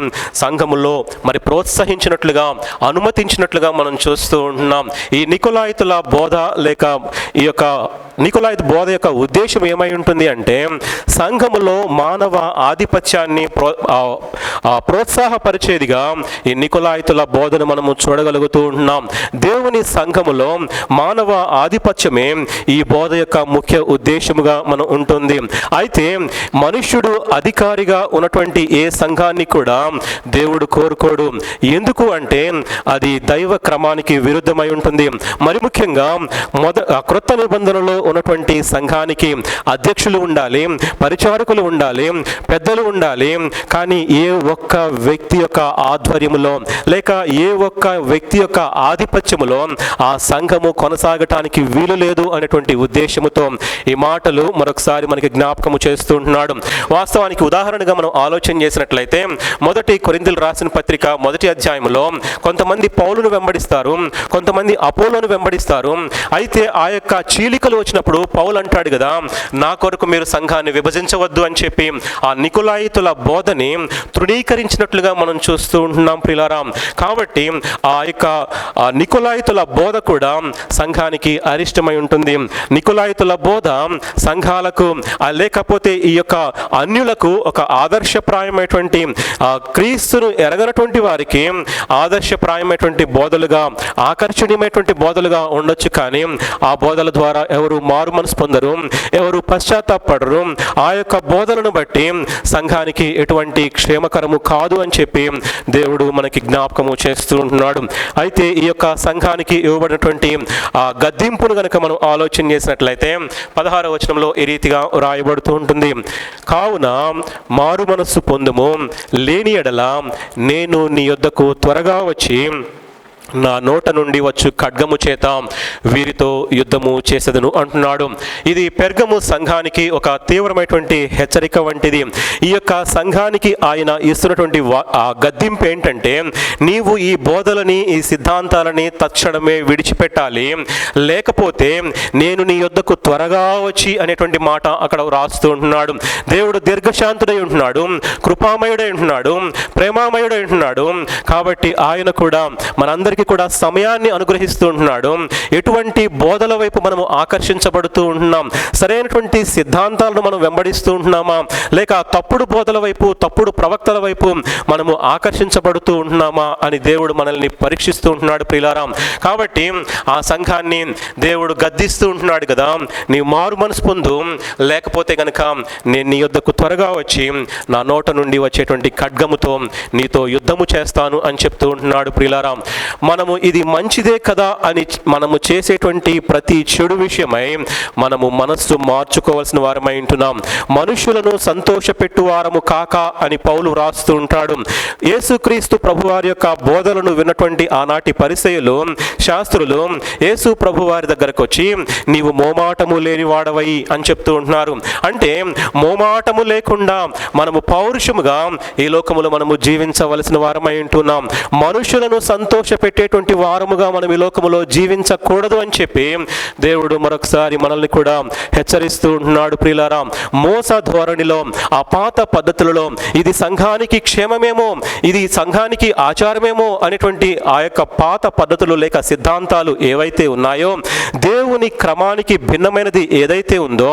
[SPEAKER 1] సంఘములో మరి ప్రోత్సహించినట్లుగా, అనుమతించినట్లుగా మనం చూస్తూ ఉంటున్నాం. ఈ నికొలాయితుల బోధ లేక ఈ యొక్క నికొలాయితు బోధ యొక్క ఉద్దేశం ఏమై ఉంటుంది అంటే సంఘములో మానవ ఆధిపత్యాన్ని ప్రోత్సాహపరిచేదిగా ఈ నికొలాయితుల బోధను మనము చూడగలుగుతూ ఉంటున్నాం. దేవుని సంఘములో మానవ ఆధిపత్యమే ఈ బోధ యొక్క ముఖ్య ఉద్దేశముగా మనం ఉంటుంది. అయితే మనుష్యుడు అధికారిగా ఉన్నటువంటి ఏ సంఘాన్ని కూడా దేవుడు కోరుకోడు. ఎందుకు అంటే అది దైవ క్రమానికి విరుద్ధమై ఉంటుంది. మరి ముఖ్యంగా క్రొత్త నిబంధనలో ఉన్నటువంటి సంఘానికి అధ్యక్షులు ఉండాలి, పరిచారకులు ఉండాలి, పెద్దలు ఉండాలి. కానీ ఏ ఒక్క వ్యక్తి యొక్క ఆధ్వర్యములో లేక ఏ ఒక్క వ్యక్తి యొక్క ఆధిపత్యములో ఆ సంఘము కొనసాగటానికి వీలు లేదు అనేటువంటి ఉద్దేశముతో ఈ మాటలు మరొకసారి మనకి జ్ఞాపకము చేస్తుంటున్నాడు. వాస్తవానికి ఉదాహరణగా మనం ఆలోచన చేసినట్లయితే మొదటి కొరింథీయులకు రాసిన పత్రిక 1వ అధ్యాయంలో కొంతమంది పౌలును వెంబడిస్తారు, కొంతమంది అపోలోను వెంబడిస్తారు. అయితే ఆ యొక్క చీలికలు వచ్చినప్పుడు పౌలు అంటాడు కదా, నా కొరకు మీరు సంఘాన్ని విభజించవద్దు అని చెప్పి ఆ నికొలాయితుల బోధని తృణీకరించినట్లుగా మనం చూస్తూ ఉంటున్నాం ప్రియులారా. కాబట్టి ఆ యొక్క నికొలాయితుల బోధ కూడా సంఘానికి అరిష్టమై ఉంటుంది. నికొలాయితుల బోధ సంఘాలకు లేకపోతే ఈ యొక్క అన్యులకు ఒక ఆదర్శప్రాయమైనటువంటి క్రీస్తును ఎరగనటువంటి వారికి ఆదర్శప్రాయమైనటువంటి బోధలుగా, ఆకర్షణీయమైనటువంటి బోధలుగా ఉండొచ్చు. కానీ ఆ బోధల ద్వారా ఎవరు మారు మనసు పొందరు, ఎవరు పశ్చాత్తాపడరు. ఆ యొక్క బోధలను బట్టి సంఘానికి ఎటువంటి క్షేమకరము కాదు అని చెప్పి దేవుడు మనకి జ్ఞాపకము చేస్తూ ఉంటున్నాడు. అయితే ఈ యొక్క సంఘానికి ఇవ్వబడినటువంటి ఆ గద్దింపును గనక మనం ఆలోచన చేసినట్లయితే 16వ వచనంలో ఈ రీతిగా రాయబడుతూ ఉంటుంది, కావున మారు మనస్సు పొందుము, లేని ఎడల నేను నీ యొద్దకు త్వరగా వచ్చి నా నోట నుండి వచ్చు ఖడ్గము చేత వీరితో యుద్ధము చేసేదను అంటున్నాడు. ఇది పెర్గము సంఘానికి ఒక తీవ్రమైనటువంటి హెచ్చరిక వంటిది. ఈ యొక్క సంఘానికి ఆయన ఇస్తున్నటువంటి ఆ గద్దింపు ఏంటంటే, నీవు ఈ బోధలని, ఈ సిద్ధాంతాలని తక్షణమే విడిచిపెట్టాలి, లేకపోతే నేను నీ యొద్దకు త్వరగా వచ్చి అనేటువంటి మాట అక్కడ రాస్తూ ఉంటున్నాడు. దేవుడు దీర్ఘశాంతుడై ఉంటున్నాడు, కృపామయుడై ఉంటున్నాడు, ప్రేమామయుడై ఉంటున్నాడు. కాబట్టి ఆయన కూడా మనందరికీ కూడా సమయాన్ని అనుగ్రహిస్తూ ఉంటున్నాడు. ఎటువంటి బోధల వైపు మనము ఆకర్షించబడుతూ ఉంటున్నాం, సరైనటువంటి సిద్ధాంతాలను మనం వెంబడిస్తూ ఉంటున్నామా, లేక తప్పుడు బోధల వైపు, తప్పుడు ప్రవక్తల వైపు మనము ఆకర్షించబడుతూ ఉంటున్నామా అని దేవుడు మనల్ని పరీక్షిస్తూ ఉంటున్నాడు ప్రియులారా. కాబట్టి ఆ సంఘాన్ని దేవుడు గద్దిస్తూ ఉంటున్నాడు కదా, నీవు మారు మనసు పొందు, లేకపోతే గనక నేను నీ యొద్దకు త్వరగా వచ్చి నా నోట నుండి వచ్చేటువంటి ఖడ్గముతో నీతో యుద్ధము చేస్తాను అని చెప్తూ ఉంటున్నాడు ప్రియులారా. మనము ఇది మంచిదే కదా అని మనము చేసేటువంటి ప్రతి చెడు విషయమై మనము మనస్సు మార్చుకోవాల్సిన వారమై ఉంటున్నాం. మనుషులను సంతోషపెట్టు వారము కాక అని పౌలు రాస్తూ ఉంటాడు. యేసుక్రీస్తు ప్రభువారి యొక్క బోధనను విన్నటువంటి ఆనాటి పరిసయ్యులు, శాస్త్రులు యేసు ప్రభువారి దగ్గరకు వచ్చి నీవు మోమాటము లేని వాడవై అని చెప్తూ ఉంటున్నారు. అంటే మోమాటము లేకుండా మనము పౌరుషముగా ఈ లోకములో మనము జీవించవలసిన వారమై ఉంటున్నాం. మనుషులను సంతోషపెట్టేటువంటి వారముగా మనం ఈ లోకములో జీవించకూడదు అని చెప్పి దేవుడు మరొకసారి మనల్ని కూడా హెచ్చరిస్తూ ఉంటున్నాడు ప్రియులారా. మోస ధోరణిలో, ఆ పాత పద్ధతులలో ఇది సంఘానికి క్షేమమేమో, ఇది సంఘానికి ఆచారమేమో అనేటువంటి ఆ యొక్క పాత పద్ధతులు లేక సిద్ధాంతాలు ఏవైతే ఉన్నాయో, దేవుని క్రమానికి భిన్నమైనది ఏదైతే ఉందో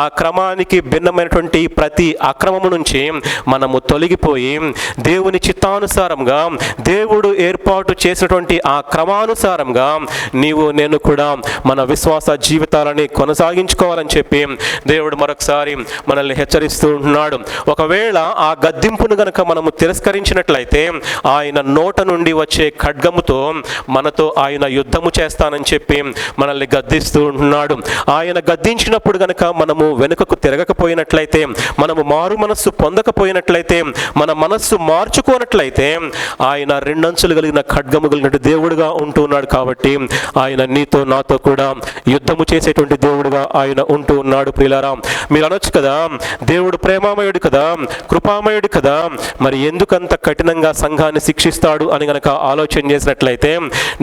[SPEAKER 1] ఆ క్రమానికి భిన్నమైనటువంటి ప్రతి అక్రమము నుంచి మనము తొలగిపోయి దేవుని చిత్తానుసారంగా, దేవుడు ఏర్పాటు చేసినటువంటి ఆ క్రమానుసారంగా నీవు నేను కూడా మన విశ్వాస జీవితాలని కొనసాగించుకోవాలని చెప్పి దేవుడు మరొకసారి మనల్ని హెచ్చరిస్తూ ఉంటున్నాడు. ఒకవేళ ఆ గద్దింపును గనక మనము తిరస్కరించినట్లయితే ఆయన నోట నుండి వచ్చే ఖడ్గముతో మనతో ఆయన యుద్ధము చేస్తానని చెప్పి మనల్ని గద్దిస్తూ ఉంటున్నాడు. ఆయన గద్దించినప్పుడు గనక మనము వెనుకకు తిరగకపోయినట్లయితే, మనము మారు మనస్సు పొందకపోయినట్లయితే, మన మనస్సు మార్చుకోనట్లయితే ఆయన రెండంచులు కలిగిన ఖడ్గము కలిగిన దేవుడుగా ఉంటూ ఉన్నాడు. కాబట్టి ఆయన నీతో నాతో కూడా యుద్ధము చేసేటువంటి దేవుడుగా ఆయన ఉంటూ ఉన్నాడు. ప్రియులారా, మీరు అనొచ్చు కదా, దేవుడు ప్రేమామయుడు కదా, కృపామయుడు కదా, మరి ఎందుకంత కఠినంగా సంఘాన్ని శిక్షిస్తాడు అని గనక ఆలోచన చేసినట్లయితే,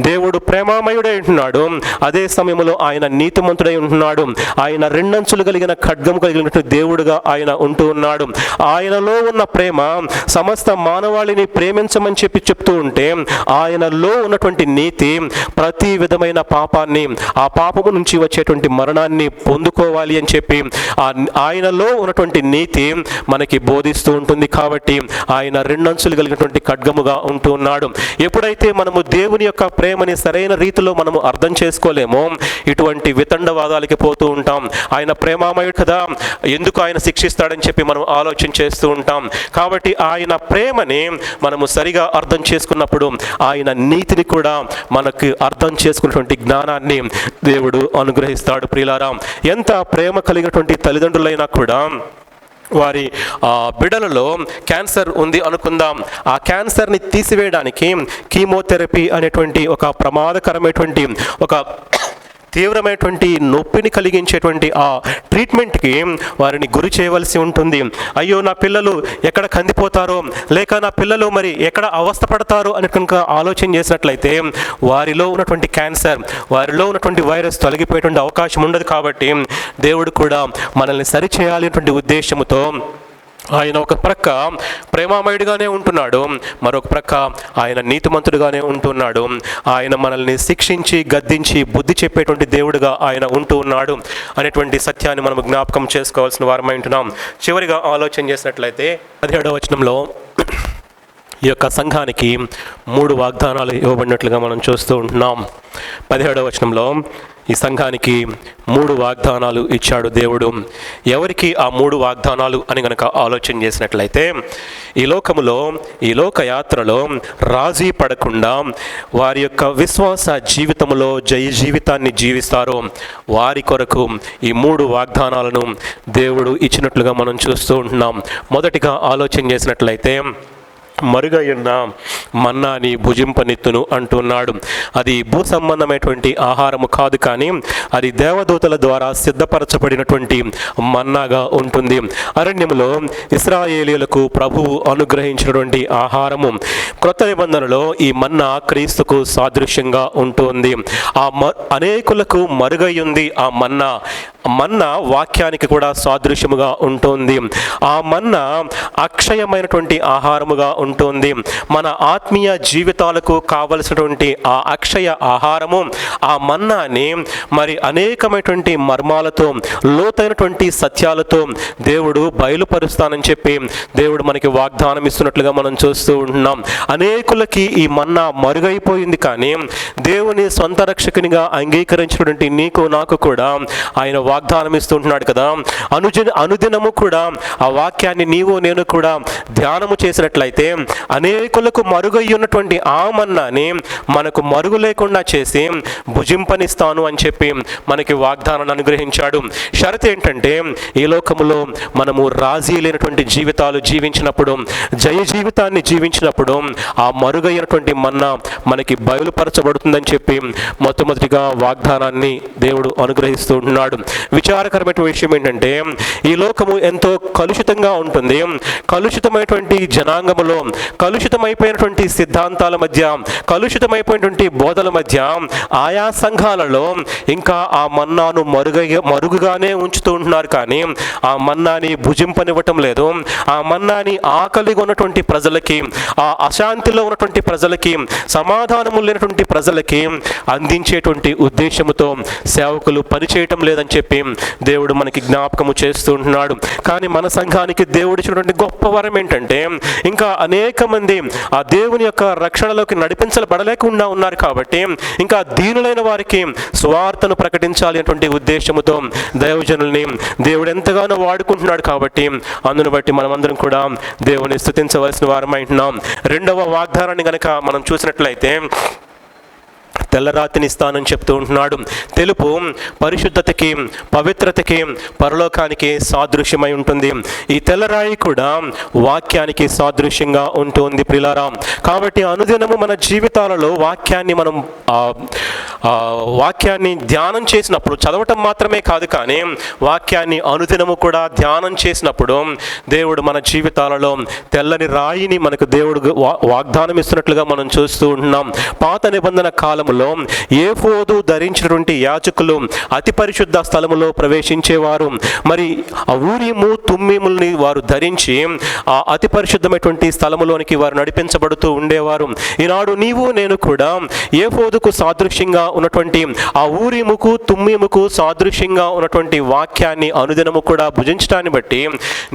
[SPEAKER 1] దేవుడు ప్రేమామయుడై ఉంటున్నాడు, అదే సమయంలో ఆయన నీతిమంతుడై ఉంటున్నాడు. ఆయన రెండంచులు కలిగిన ఖడ్గము కలిగినటువంటి దేవుడుగా ఆయన ఉంటూ ఉన్నాడు. ఆయనలో ఉన్న ప్రేమ సమస్త మానవాళిని ప్రేమించమని చెప్తూ ఉంటే, ఆయనలో ఉన్నటువంటి నీతి ప్రతి విధమైన పాపాన్ని, ఆ పాపము నుంచి వచ్చేటువంటి మరణాన్ని పొందుకోవాలి అని చెప్పి ఆయనలో ఉన్నటువంటి నీతి మనకి బోధిస్తూ ఉంటుంది. కాబట్టి ఆయన రెండంచులు కలిగినటువంటి ఖడ్గముగా ఉంటూ ఉన్నాడు. ఎప్పుడైతే మనము దేవుని యొక్క ప్రేమని సరైన రీతిలో మనము అర్థం చేసుకోలేమో, ఇటువంటి వితండవాదాలకి పోతూ ఉంటాం. ఆయన ప్రేమామయుడు కదా, ఎందుకు ఆయన శిక్షిస్తాడని చెప్పి మనం ఆలోచన చేస్తూ ఉంటాం. కాబట్టి ఆయన ప్రేమని మనము సరిగా అర్థం చేసుకున్నప్పుడు ఆయన నీతిని కూడా మనకు అర్థం చేసుకున్నటువంటి జ్ఞానాన్ని దేవుడు అనుగ్రహిస్తాడు. ప్రియులారా, ఎంత ప్రేమ కలిగినటువంటి తల్లిదండ్రులైనా కూడా వారి బిడ్డలలో క్యాన్సర్ ఉంది అనుకుందాం, ఆ క్యాన్సర్ని తీసివేయడానికి కీమోథెరపీ అనేటువంటి ఒక ప్రమాదకరమైనటువంటి ఒక తీవ్రమైనటువంటి నొప్పిని కలిగించేటువంటి ఆ ట్రీట్మెంట్కి వారిని గురి చేయవలసి ఉంటుంది. అయ్యో, నా పిల్లలు ఎక్కడ కందిపోతారో, లేక నా పిల్లలు మరి ఎక్కడ అవస్థపడతారో అని కనుక ఆలోచన చేసినట్లయితే వారిలో ఉన్నటువంటి క్యాన్సర్, వారిలో ఉన్నటువంటి వైరస్ తొలగిపోయేటువంటి అవకాశం ఉండదు. కాబట్టి దేవుడు కూడా మనల్ని సరిచేయాలనేటువంటి ఉద్దేశంతో ఆయన ఒక ప్రక్క ప్రేమామయుడిగానే ఉంటున్నాడు, మరొక ప్రక్క ఆయన నీతిమంతుడిగానే ఉంటున్నాడు. ఆయన మనల్ని శిక్షించి గద్దించి బుద్ధి చెప్పేటువంటి దేవుడుగా ఆయన ఉంటూ ఉన్నాడు అనేటువంటి సత్యాన్ని మనం జ్ఞాపకం చేసుకోవాల్సిన వారమై ఉంటున్నాం. చివరిగా ఆలోచన చేసినట్లయితే 17వ వచనంలో ఈ యొక్క సంఘానికి 3 వాగ్దానాలు ఇవ్వబడినట్లుగా మనం చూస్తూ ఉంటున్నాం. 17వ వచనంలో ఈ సంఘానికి 3 వాగ్దానాలు ఇచ్చాడు దేవుడు. ఎవరికి ఆ 3 వాగ్దానాలు అని గనక ఆలోచన చేసినట్లయితే, ఈ లోకములో, ఈ లోకయాత్రలో రాజీ పడకుండా వారి యొక్క విశ్వాస జీవితంలో జయ జీవితాన్ని జీవిస్తారో వారి కొరకు ఈ 3 వాగ్దానాలను దేవుడు ఇచ్చినట్లుగా మనం చూస్తూ ఉంటున్నాం. మొదటిగా ఆలోచన చేసినట్లయితే, మరుగయున్న మన్నాని భుజింపనిత్తును అంటున్నాడు. అది భూ సంబంధమైనటువంటి ఆహారము కాదు, కానీ అది దేవదూతల ద్వారా సిద్ధపరచబడినటువంటి మన్నాగా ఉంటుంది. అరణ్యములో ఇశ్రాయేలీయులకు ప్రభువు అనుగ్రహించినటువంటి ఆహారము. క్రొత్త నిబంధనలో ఈ మన్నా క్రీస్తుకు సాదృశ్యంగా ఉంటుంది. అనేకులకు మరుగయ్యుంది ఆ మన్నా వాక్యానికి కూడా సాదృశ్యముగా ఉంటుంది. ఆ మన్నా అక్షయమైనటువంటి ఆహారముగా ఉంటుంది. మన ఆత్మీయ జీవితాలకు కావలసినటువంటి ఆ అక్షయ ఆహారము, ఆ మన్నాని మరి అనేకమైనటువంటి మర్మాలతో, లోతైనటువంటి సత్యాలతో దేవుడు బయలుపరుస్తానని చెప్పి దేవుడు మనకి వాగ్దానం ఇస్తున్నట్లుగా మనం చూస్తూ ఉంటున్నాం. అనేకులకి ఈ మన్నా మరుగైపోయింది, కానీ దేవుని సొంత రక్షకునిగా అంగీకరించినటువంటి నీకు నాకు కూడా ఆయన వాగ్దానం ఇస్తుంటున్నాడు కదా. అనుదినము కూడా ఆ వాక్యాన్ని నీవు నేను కూడా ధ్యానము చేసినట్లయితే అనేకులకు మరుగై ఉన్నటువంటి ఆ మన్నాని మనకు మరుగు లేకుండా చేసి భుజింపనిస్తాను అని చెప్పి మనకి వాగ్దానాన్ని అనుగ్రహించాడు. షరతు ఏంటంటే, ఈ లోకములో మనము రాజీ లేనటువంటి జీవితాలు జీవించినప్పుడు, జయ జీవితాన్ని జీవించినప్పుడు ఆ మరుగైనటువంటి మన్నా మనకి బయలుపరచబడుతుందని చెప్పి మొట్టమొదటిగా వాగ్దానాన్ని దేవుడు అనుగ్రహిస్తూ ఉంటున్నాడు. విచారకరమైన విషయం ఏంటంటే, ఈ లోకము ఎంతో కలుషితంగా ఉంటుంది. కలుషితమైనటువంటి జనాంగములో, కలుషితమైపోయినటువంటి సిద్ధాంతాల మధ్య, కలుషితమైపోయినటువంటి బోధల మధ్య ఆయా సంఘాలలో ఇంకా ఆ మన్నాను మరుగుగానే ఉంచుతూ ఉంటున్నారు, కానీ ఆ మన్నాని భుజింపనివ్వటం లేదు. ఆ మన్నాని ఆకలిగా ఉన్నటువంటి ప్రజలకి, ఆ అశాంతిలో ఉన్నటువంటి ప్రజలకి, సమాధానము లేనటువంటి ప్రజలకి అందించేటువంటి ఉద్దేశంతో సేవకులు పనిచేయటం లేదని చెప్పి దేవుడు మనకి జ్ఞాపకము చేస్తూ ఉంటున్నాడు. కానీ మన సంఘానికి దేవుడు ఇచ్చినటువంటి గొప్ప వరం ఏంటంటే, ఇంకా అనేక మంది ఆ దేవుని యొక్క రక్షణలోకి నడిపించబడలేకుండా ఉన్నారు. కాబట్టి ఇంకా దీనులైన వారికి స్వార్థను ప్రకటించాలి అనేటువంటి ఉద్దేశంతో దైవజనుల్ని దేవుడు ఎంతగానో వాడుకుంటున్నాడు. కాబట్టి అందును బట్టి మనమందరం కూడా దేవుని స్తుతించవలసిన వారమై ఉంటున్నాం. రెండవ వాగ్దానాన్ని గనక మనం చూసినట్లయితే, తెల్లరాతిని ఇస్తానని చెప్తూ ఉంటున్నాడు. తెలుపు పరిశుద్ధతకి, పవిత్రతకి, పరలోకానికి సాదృశ్యమై ఉంటుంది. ఈ తెల్లరాయి కూడా వాక్యానికి సాదృశ్యంగా ఉంటుంది ప్రియులారా. కాబట్టి అనుదినము మన జీవితాలలో వాక్యాన్ని మనం వాక్యాన్ని ధ్యానం చేసినప్పుడు, చదవటం మాత్రమే కాదు కానీ వాక్యాన్ని అనుదినము కూడా ధ్యానం చేసినప్పుడు దేవుడు మన జీవితాలలో తెల్లని రాయిని మనకు దేవుడు వాగ్దానం ఇస్తున్నట్లుగా మనం చూస్తూ ఉంటున్నాం. పాత నిబంధన కాలంలో ఏఫోదు ధరించినటువంటి యాజకులు అతి పరిశుద్ధ స్థలములో ప్రవేశించేవారు. మరి ఆ ఊరీము తుమ్మీముల్ని వారు ధరించి ఆ అతి పరిశుద్ధమైనటువంటి స్థలములోనికి వారు నడిపించబడుతూ ఉండేవారు. ఈనాడు నీవు నేను కూడా ఏఫోదుకు సాదృశ్యంగా ఉన్నటువంటి ఆ ఊరీముకు తుమ్మీముకు సాదృశ్యంగా ఉన్నటువంటి వాక్యాన్ని అనుదినము కూడా భుజించడాన్ని బట్టి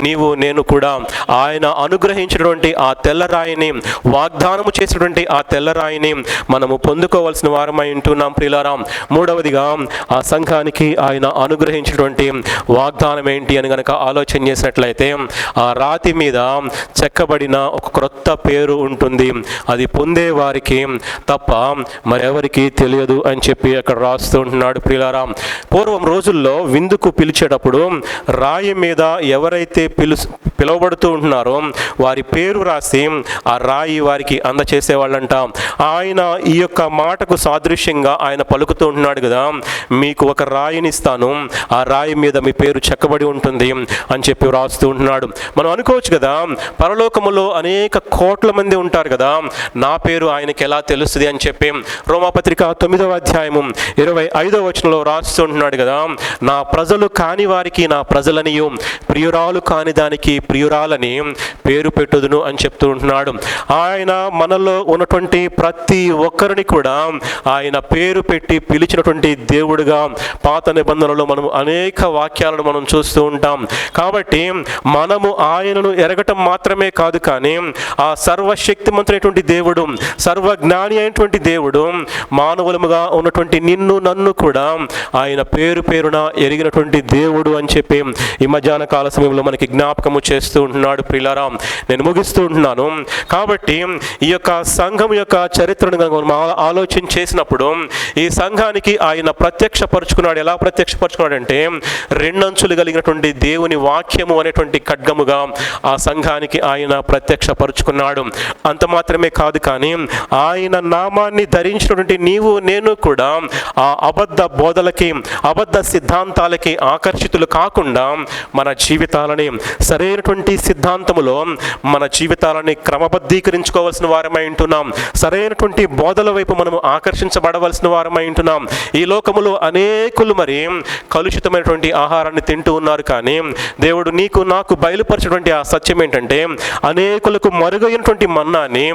[SPEAKER 1] నీవు నేను కూడా ఆయన అనుగ్రహించినటువంటి ఆ తెల్లరాయిని, వాగ్దానము చేసినటువంటి ఆ తెల్లరాయిని మనము పొందుకోవాల్సిన వారమై ఉంటున్నాం ప్రియులారా. మూడవదిగా ఆ సంఘానికి ఆయన అనుగ్రహించినటువంటి వాగ్దానం ఏంటి అని గనక ఆలోచన చేసినట్లయితే, ఆ రాతి మీద చెక్కబడిన ఒక క్రొత్త పేరు ఉంటుంది. అది పొందే వారికి తప్ప మరెవరికి తెలియదు అని చెప్పి అక్కడ రాస్తూ ఉంటున్నాడు ప్రియులారా. పూర్వం రోజుల్లో విందుకు పిలిచేటప్పుడు రాయి మీద ఎవరైతే పిలువబడుతూ ఉంటున్నారో వారి పేరు రాసి ఆ రాయి వారికి అందచేసేవాళ్ళంట. ఆయన ఈ యొక్క మాటకు సాదృశ్యంగా ఆయన పలుకుతూ ఉంటున్నాడు కదా, మీకు ఒక రాయిని ఇస్తాను, ఆ రాయి మీద మీ పేరు చెక్కబడి ఉంటుంది అని చెప్పి రాస్తూ ఉంటున్నాడు. మనం అనుకోవచ్చు కదా, పరలోకములో అనేక కోట్ల మంది ఉంటారు కదా, నా పేరు ఆయనకి ఎలా తెలుస్తుంది అని చెప్పి. రోమాపత్రిక 9వ అధ్యాయము 25వ వచనంలో రాస్తూ ఉంటున్నాడు కదా, నా ప్రజలు కాని వారికి నా ప్రజలనియు, ప్రియురాలు కాని దానికి ప్రియురాలని పేరు పెట్టుదును అని చెప్తూ ఉంటున్నాడు. ఆయన మనలో ఉన్నటువంటి ప్రతి ఒక్కరిని కూడా ఆయన పేరు పెట్టి పిలిచినటువంటి దేవుడుగా పాత నిబంధనలో మనం అనేక వాక్యాలను మనం చూస్తూ ఉంటాం. కాబట్టి మనము ఆయనను ఎరగటం మాత్రమే కాదు కానీ ఆ సర్వశక్తిమంతుడైనటువంటి దేవుడు, సర్వజ్ఞాని అయినటువంటి దేవుడు మానవులముగా ఉన్నటువంటి నిన్ను నన్ను కూడా ఆయన పేరు పేరున ఎరిగినటువంటి దేవుడు అని చెప్పి ఈ మధ్యాహ్న కాల సమయంలో మనకి జ్ఞాపకము చేస్తూ ఉంటున్నాడు ప్రియులారా. నేను ముగిస్తూ ఉంటున్నాను. కాబట్టి ఈ యొక్క సంఘం యొక్క చరిత్రను మనం ఆలోచన చేసినప్పుడు ఈ సంఘానికి ఆయన ప్రత్యక్షపరుచుకున్నాడు. ఎలా ప్రత్యక్షపరుచుకున్నాడంటే, రెండంచులు కలిగినటువంటి దేవుని వాక్యము అనేటువంటి ఖడ్గముగా ఆ సంఘానికి ఆయన ప్రత్యక్షపరుచుకున్నాడు. అంత మాత్రమే కాదు కానీ ఆయన నామాన్ని ధరించినటువంటి నీవు నేను కూడా ఆ అబద్ధ బోధలకి, అబద్ధ సిద్ధాంతాలకి ఆకర్షితులు కాకుండా మన జీవితాలని సరైనటువంటి సిద్ధాంతములో మన జీవితాలని క్రమబద్ధీకరించుకోవాల్సిన వారమై ఉంటున్నాం. సరైనటువంటి బోధల వైపు మనము ఆకర్షించబడవలసిన వారమై ఉంటున్నాం. ఈ లోకములో అనేకులు మరి కలుషితమైనటువంటి ఆహారాన్ని తింటూ ఉన్నారు. కానీ దేవుడు నీకు నాకు బయలుపరిచినటువంటి ఆ సత్యం ఏంటంటే, అనేకులకు మరుగైనటువంటి మన్నాని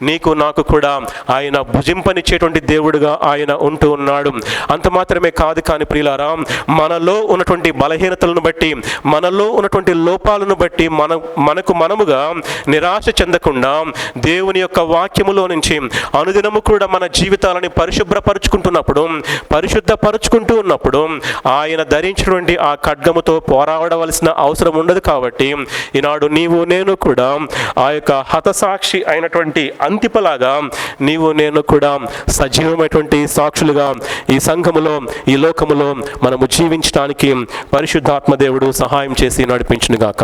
[SPEAKER 1] నీకు నాకు కూడా ఆయన భుజింపనిచ్చేటువంటి దేవుడుగా ఆయన ఉంటూ ఉన్నాడు. అంత మాత్రమే కాదు కానీ ప్రియులారా, మనలో ఉన్నటువంటి బలహీనతలను బట్టి, మనలో ఉన్నటువంటి లోపాలను బట్టి మనకు మనముగా నిరాశ చెందకుండా దేవుని యొక్క వాక్యములో నుంచి అనుదినము కూడా మన జీవితాలని పరిశుద్ధపరుచుకుంటూ ఉన్నప్పుడు ఆయన ధరించినటువంటి ఆ ఖడ్గముతో పోరాడవలసిన అవసరం ఉండదు. కాబట్టి ఈనాడు నీవు నేను కూడా ఆ యొక్క హతసాక్షి అయినటువంటి అంతిపలాగా నీవు నేను కూడా సజీవమైనటువంటి సాక్షులుగా ఈ సంఘములో, ఈ లోకములో మనము జీవించడానికి పరిశుద్ధాత్మ దేవుడు సహాయం చేసి నడిపించునుగాక.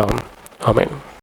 [SPEAKER 1] ఆమేన్.